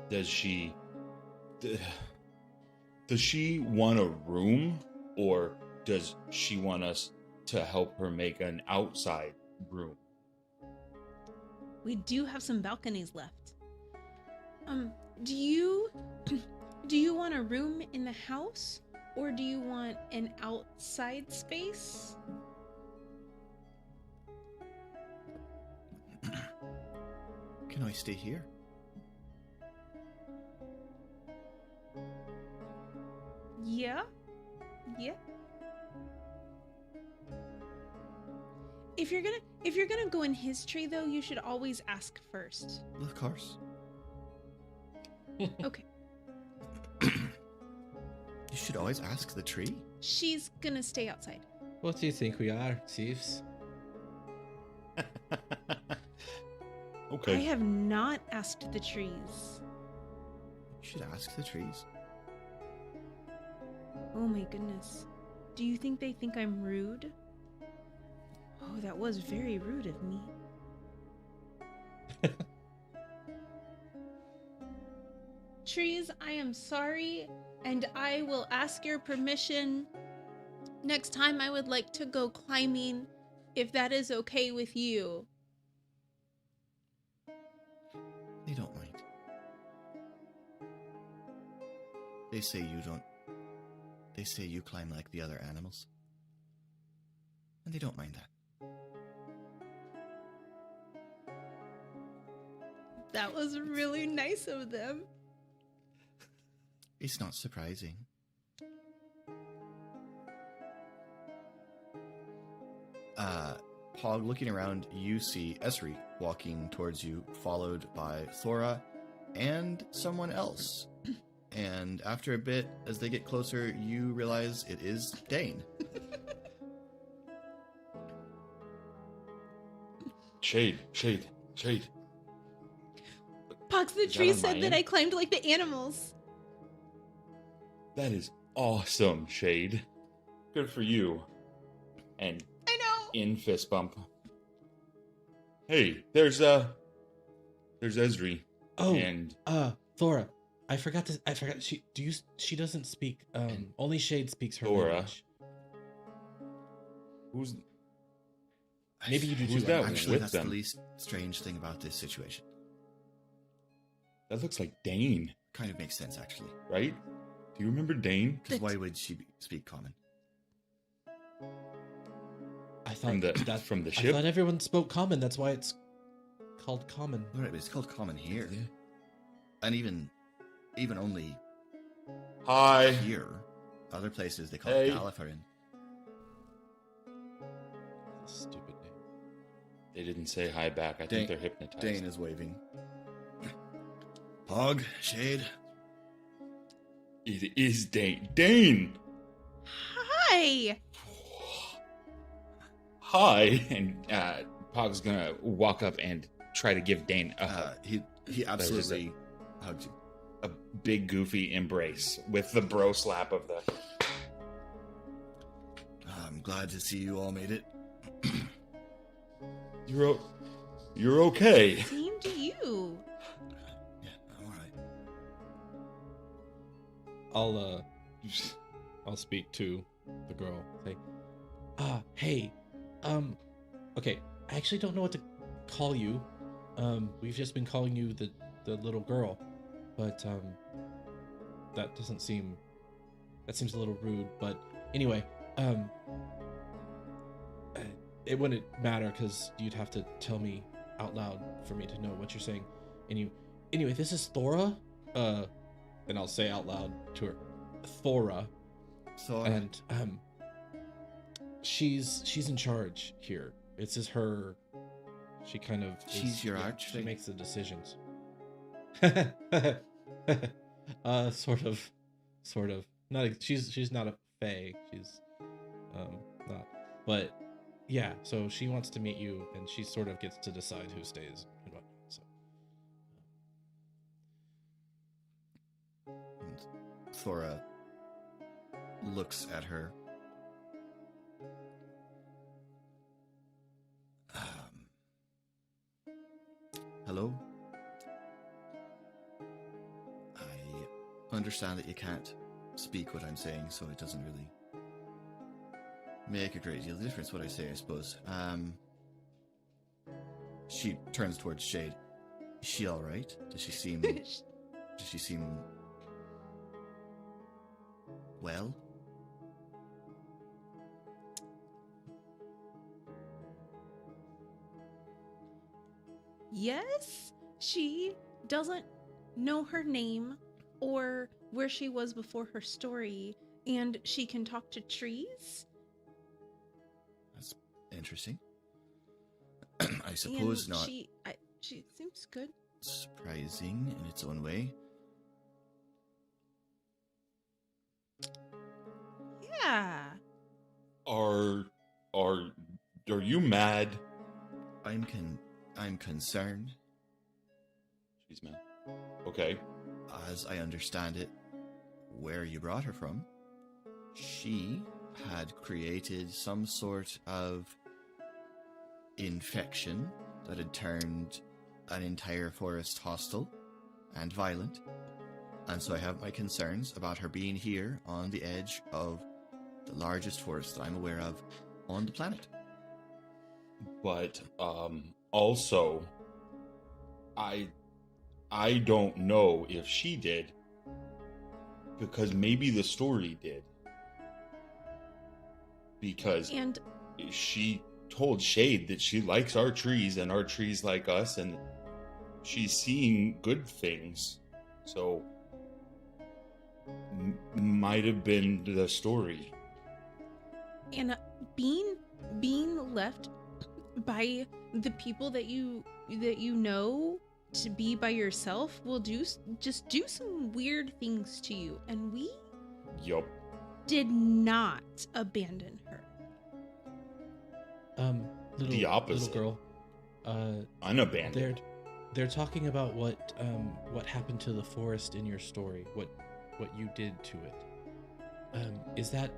Does she want a room, or does she want us to help her make an outside room? We do have some balconies left. Do you want a room in the house, or do you want an outside space? Can I stay here? Yeah. If you're gonna go in his tree, though, you should always ask first. Of course. Okay. You should always ask the tree. She's gonna stay outside. What do you think we are, thieves? Okay. I have not asked the trees. You should ask the trees. Oh my goodness. Do you think they think I'm rude? Oh, that was very rude of me. Trees, I am sorry, and I will ask your permission Next time I would like to go climbing, if that is okay with you. They don't mind. They say you don't. They say you climb like the other animals. And they don't mind that. That was really nice of them. It's not surprising. Pog, looking around, you see Esri walking towards you, followed by Thora and someone else. And after a bit, as they get closer, you realize it is Dane. Shade. Pox the Is that tree on my said that end? I climbed like the animals. That is awesome, Shade. Good for you. And I know. in fist bump. Hey, there's Esri. Oh, And Thora, I forgot. She doesn't speak. Only Shade speaks her Thora. language. who's Maybe you do Who's too. that Actually, with that's them? the least strange thing about this situation. that? Looks like Dane, Kind of makes sense, actually. right? Do you remember Dane Because why would she speak common? I thought from the I ship? thought everyone spoke common. That's why it's called common. All right, but it's called common here. Yeah. And even only Hi. here. Other places, they call Hey. it Gallifreyan. Stupid name. They didn't say hi back. I Dane- think they're hypnotized. Dane is waving. Pog, Shade. It is Dane. Dane! Hi. Hi! And Pog's gonna walk up and try to give Dane a hug. He absolutely hugs you. A big goofy embrace with the bro slap of the... I'm glad to see you all made it. You're okay. Same to you. Yeah, I'm all right. I'll speak to the girl. Say, hey, okay. I actually don't know what to call you. We've just been calling you the little girl, but that seems a little rude. But anyway, it wouldn't matter because you'd have to tell me out loud for me to know what you're saying. Anyway, this is Thora. And I'll say out loud to her, Thora. Thora. And she's in charge here. This is her. She kind of. She's your She archfey? makes the decisions. Sort of. She's not a fae. She's not. But yeah. So she wants to meet you, and she sort of gets to decide who stays and whatnot. So. And Thora looks at her. Hello? I understand that you can't speak what I'm saying, so it doesn't really make a great deal of difference what I say, I suppose. She turns towards Shade. Is she alright? Does she seem well? Yes, she doesn't know her name or where she was before her story, and she can talk to trees. That's interesting. I suppose and not She seems good. surprising in its own way. Yeah. Are you mad? I'm concerned. She's mad. Okay. As I understand it, where you brought her from, she had created some sort of infection that had turned an entire forest hostile and violent. And so I have my concerns about her being here on the edge of the largest forest that I'm aware of on the planet. But also, I don't know if she did, because maybe the story did. Because And she told Shade that she likes our trees and our trees like us, and she's seeing good things. So, might have been the story. and being left by the people that you know to be by yourself will just do some weird things to you, and we Yup. did not abandon her. The Little opposite. girl. Unabandoned. They're talking about what happened to the forest in your story, what you did to it. Is that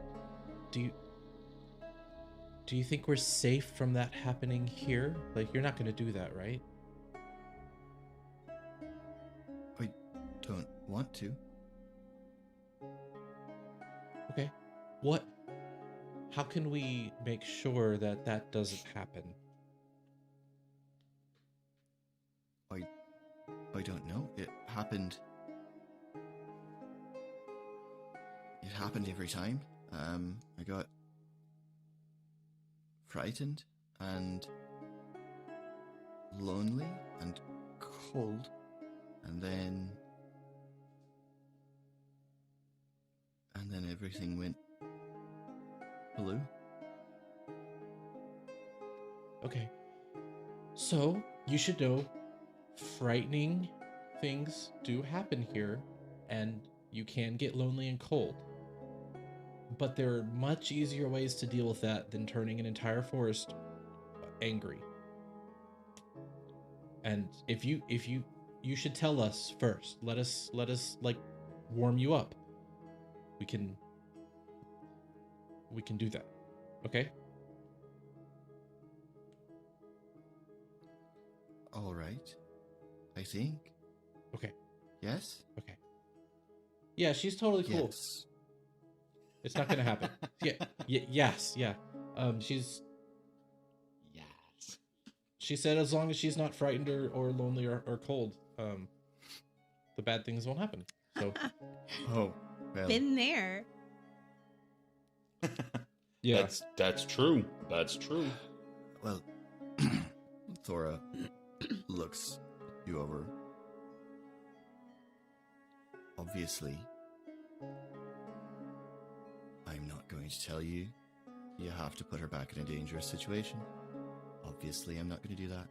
do you think we're safe from that happening here? Like, you're not going to do that, right? I don't want to. Okay. How can we make sure that that doesn't happen? I don't know. It happened every time. I got frightened and lonely and cold, and then everything went blue. Okay. So, you should know frightening things do happen here, and you can get lonely and cold. But there are much easier ways to deal with that than turning an entire forest angry. And if you should tell us first. Let us like warm you up. We can do that. Okay? All right. I think. Okay. Yes? Okay. Yeah, she's totally cool. Yes. It's not gonna happen. Yes. She's. Yes. She said as long as she's not frightened or lonely or cold, the bad things won't happen. So. Oh, well. Been there. Yeah. That's true. That's true. Well, Thora looks you over. Obviously, I'm not going to tell you you have to put her back in a dangerous situation. Obviously, I'm not going to do that.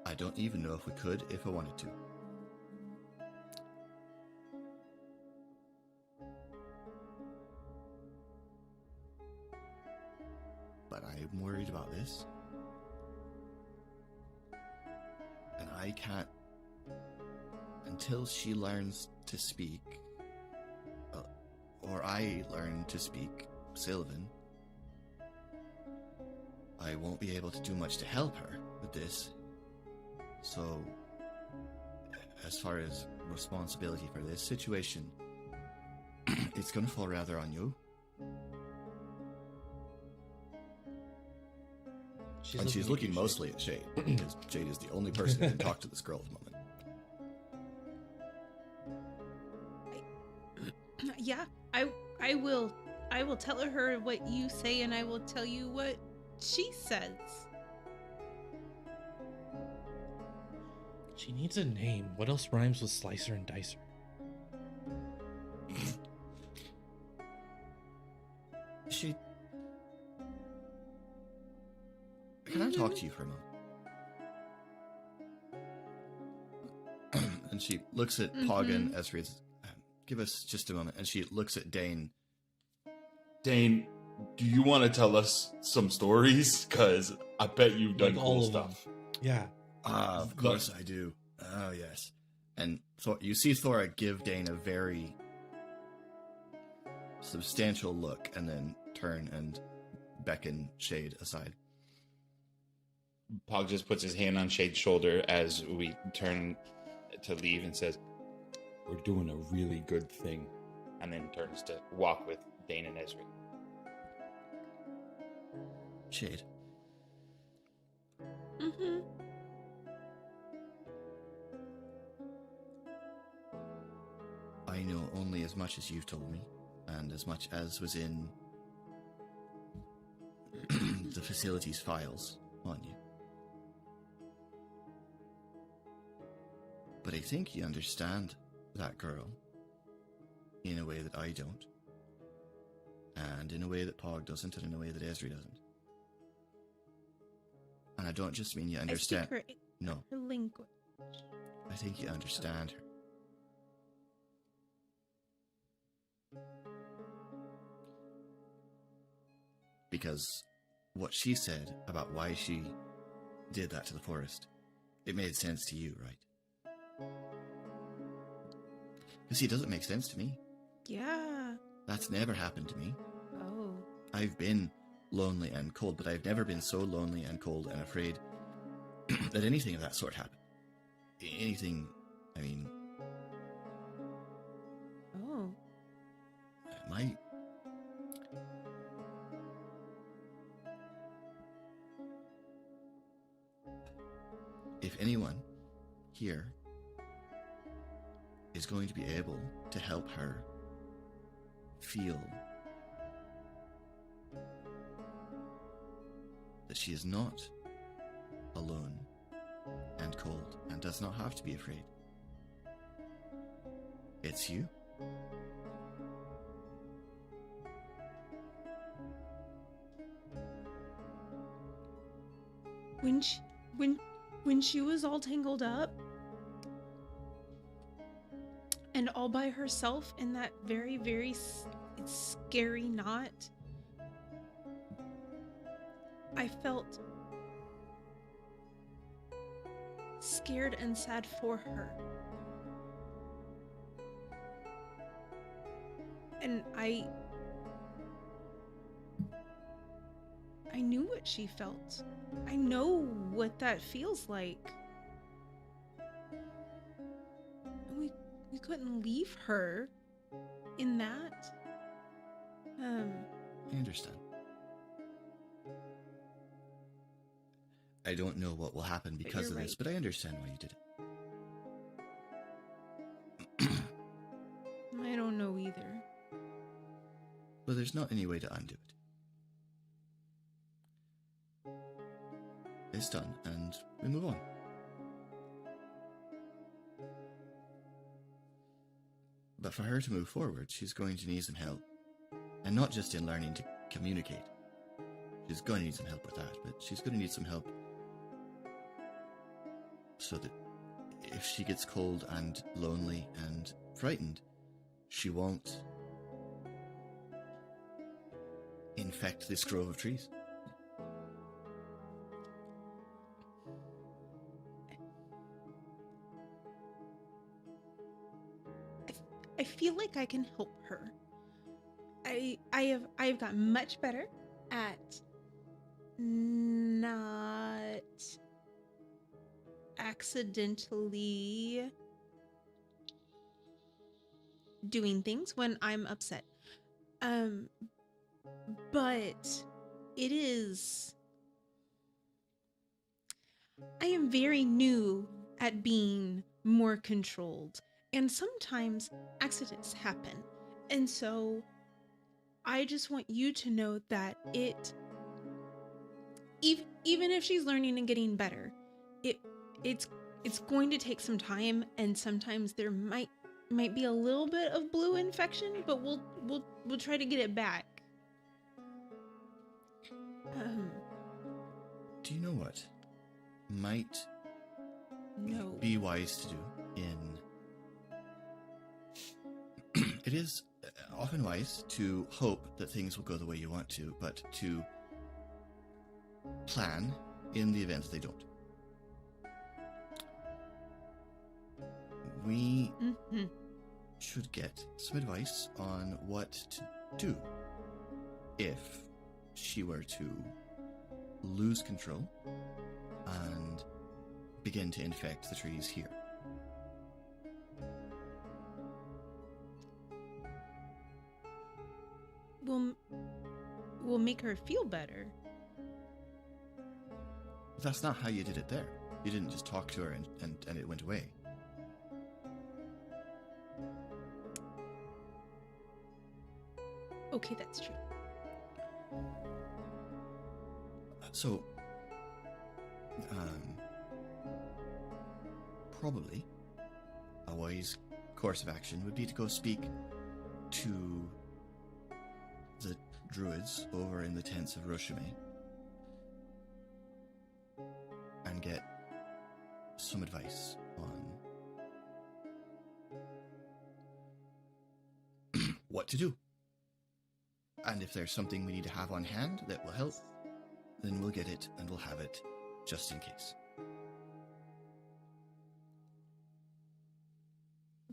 I don't even know if we could if I wanted to. But I'm worried about this. And I can't, until she learns to speak, or I learn to speak Sylvan, I won't be able to do much to help her with this. So, as far as responsibility for this situation, it's going to fall rather on you. She's looking mostly at Jade, because Jade is the only person who can talk to this girl at the moment. Yeah, I will tell her what you say, and I will tell you what she says. She needs a name. What else rhymes with slicer and dicer? Can I talk to you for a moment? And she looks at Pog and Esri. Give us just a moment. And she looks at Dane. Dane, do you want to tell us some stories? Because I bet you've done Like cool all of stuff. them. Yeah. Of course I do. Oh, yes. And you see Thora give Dane a very substantial look and then turn and beckon Shade aside. Pog just puts his hand on Shade's shoulder as we turn to leave and says, "We're doing a really good thing," and then turns to walk with Dane and Ezra. Shade. Mm-hmm. I know only as much as you've told me, and as much as was in the facility's files on you. But I think you understand that girl in a way that I don't, and in a way that Pog doesn't, and in a way that Ezra doesn't. And I don't just mean you understand. I speak No, her language. I think you understand her. Because what she said about why she did that to the forest, it made sense to you, right? You see, it doesn't make sense to me. Yeah. That's never happened to me. Oh. I've been lonely and cold, but I've never been so lonely and cold and afraid that anything of that sort happened. Anything, I mean... Oh. My... If anyone here is going to be able to help her feel that she is not alone and cold and does not have to be afraid, it's you. When she was all tangled up and all by herself in that very, very scary knot, I felt scared and sad for her. And I knew what she felt. I know what that feels like. We couldn't leave her in that. I understand. I don't know what will happen because of you're this, right. but I understand why you did it. I don't know either. But there's not any way to undo it. It's done, and we move on. But for her to move forward, she's going to need some help. And not just in learning to communicate. She's going to need some help with that, but she's going to need some help so that if she gets cold and lonely and frightened, she won't infect this grove of trees. I feel like I can help her. I've gotten much better at not accidentally doing things when I'm upset. But it is... I am very new at being more controlled, and sometimes accidents happen. And so I just want you to know that even if she's learning and getting better, it's going to take some time, and sometimes there might be a little bit of blue infection, but we'll try to get it back. Do you know what might No. be wise to do it is often wise to hope that things will go the way you want to, but to plan in the event they don't. We should get some advice on what to do if she were to lose control and begin to infect the trees here. will make her feel better. That's not how you did it there. You didn't just talk to her and it went away. Okay, that's true. So, probably a wise course of action would be to go speak to the druids over in the tents of Roshime and get some advice on what to do. And if there's something we need to have on hand that will help, then we'll get it and we'll have it just in case.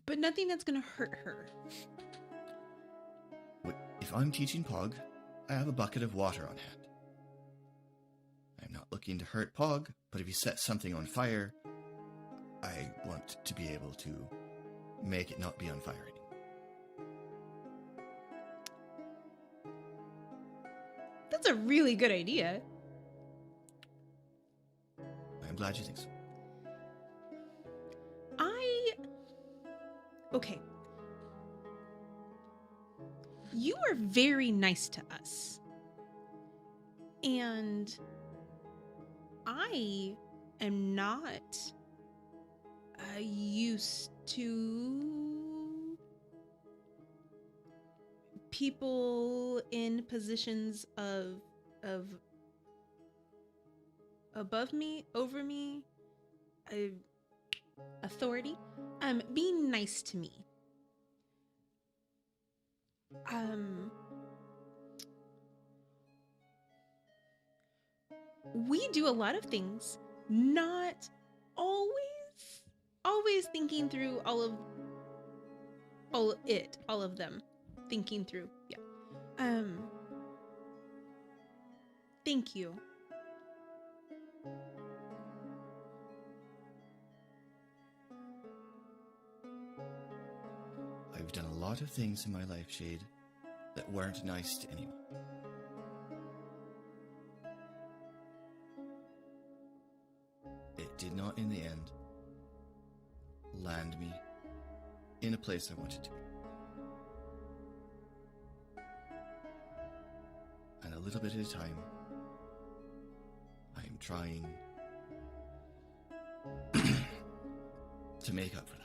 But nothing that's going to hurt her. If I'm teaching Pog, I have a bucket of water on hand. I'm not looking to hurt Pog, but if he sets something on fire, I want to be able to make it not be on fire anymore. That's a really good idea. I'm glad you think so. Okay. You are very nice to us. And I am not used to people in positions of above me, over me, authority, being nice to me. We do a lot of things, not always thinking through all of them, thinking through. Yeah. Thank you. I've done a lot of things in my life, Shade, that weren't nice to anyone. It did not, in the end, land me in a place I wanted to be. And a little bit at a time, I am trying to make up for that.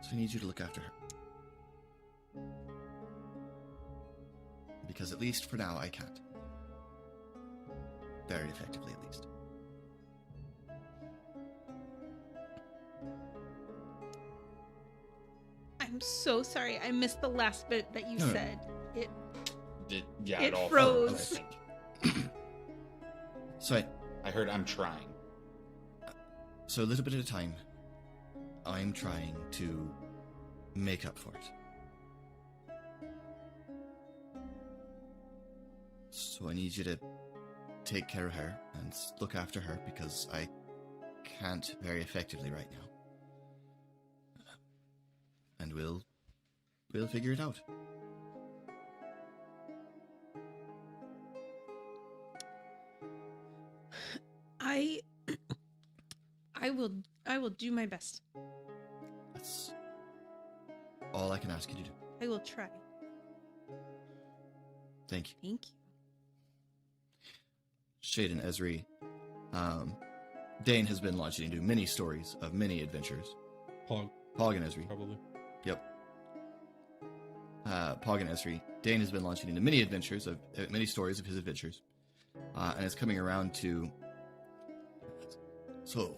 So I need you to look after her. Because at least for now, I can't. Very effectively, at least. I'm so sorry. I missed the last bit that you said. It It all froze. I think. So I heard I'm trying. So a little bit at a time, I'm trying to make up for it. So I need you to take care of her and look after her because I can't very effectively right now. And we'll figure it out. I will do my best. That's all I can ask you to do. I will try. Thank you. Thank you. Shade and Esri, Dane has been launching into many stories of many adventures. Pog, Pog and Esri. probably. Yep. Pog and Esri. Dane has been launching into many adventures of many stories of his adventures, and it's coming around to. So,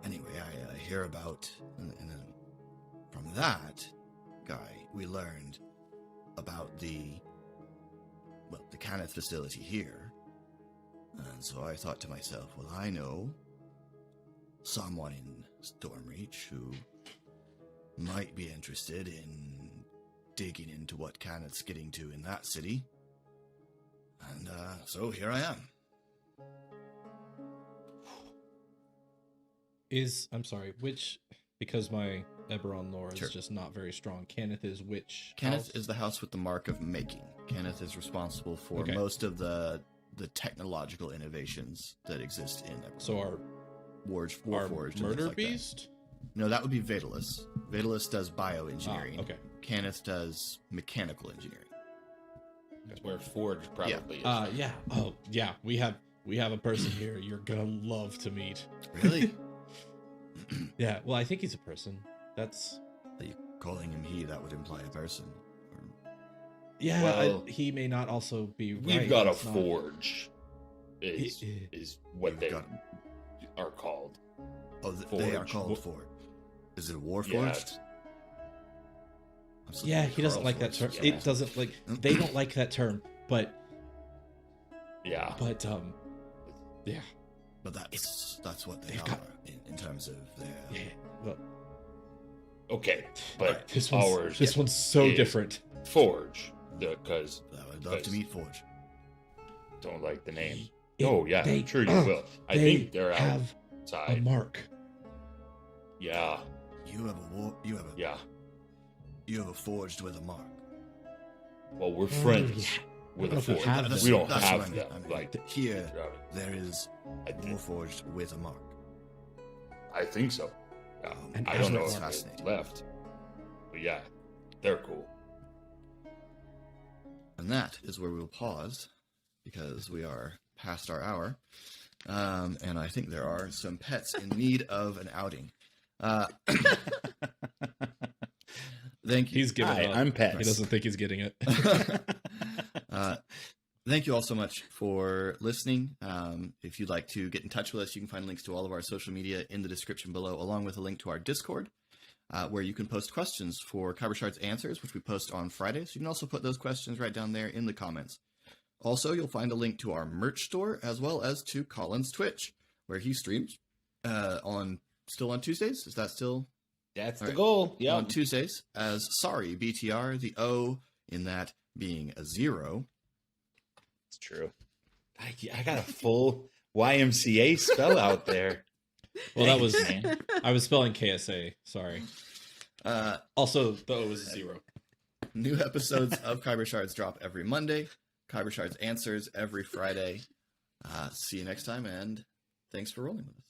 anyway, I hear about, and then from that guy, we learned about the Cannith facility here, and so I thought to myself, well, I know someone in Stormreach who might be interested in digging into what Cannith's getting to in that city, and so here I am. I'm sorry, which, because my Eberron lore is Sure. just not very strong, Kenneth is which Kenneth house? is the house with the mark of making. Kenneth is responsible for Okay. most of the technological innovations that exist in Eberron. So our Warforged, and murder things like that. beast? No, that would be Vitalis. Vitalis does bioengineering. Okay. Kenneth does mechanical engineering. That's where Forge probably is. Yeah. Oh, yeah. We have a person here you're gonna love to meet. Really? Yeah. Well, I think he's a person. That's Are you calling him he? That would imply a person. Or- yeah. Well, he may not also be. We've right. got a It's not- Forge. Is what You've they got- are called. Oh, they are Forge. called Forge. Is it Warforged? I'm still Yeah, thinking he doesn't Carl like that term. Forged. Yeah. It doesn't like. They don't like that term. But Yeah. yeah. But that's what they they've are got- in terms of their. Yeah. Well, Okay, but this ours one's so is different. Forge, because I would love to meet Forge. don't like the name. It- Oh yeah, they- I'm sure you will. I think they're have a outside. mark. Yeah, You have yeah. you have a forged with a mark. Well, we're Oh, friends yeah. with I a don't know if we Forge. have them. We don't That's have what I them. mean. Like Here, there is I, thi- Warforged with a mark. I think so. Yeah. And I don't know that's if it's fascinating. left, but yeah, they're cool. And that is where we will pause because we are past our hour. And I think there are some pets in need of an outing. Thank you. He's giving Hi, up. I'm Pets. He doesn't think he's getting it. Thank you all so much for listening. If you'd like to get in touch with us, you can find links to all of our social media in the description below, along with a link to our Discord, where you can post questions for Khyber Shards Answers, which we post on Fridays. You can also put those questions right down there in the comments. Also, you'll find a link to our merch store, as well as to Colin's Twitch, where he streams on Tuesdays. Is that still That's All the right. goal. Yeah. on Tuesdays as Sorry BTR, the O in that being a 0. It's true. I got a full YMCA spell out there. Well, that was Thanks, man. I was spelling KSA. Sorry. Uh, Also, the O is a 0. new episodes of Khyber Shards drop every Monday. Khyber Shards Answers every Friday. See you next time, and thanks for rolling with us.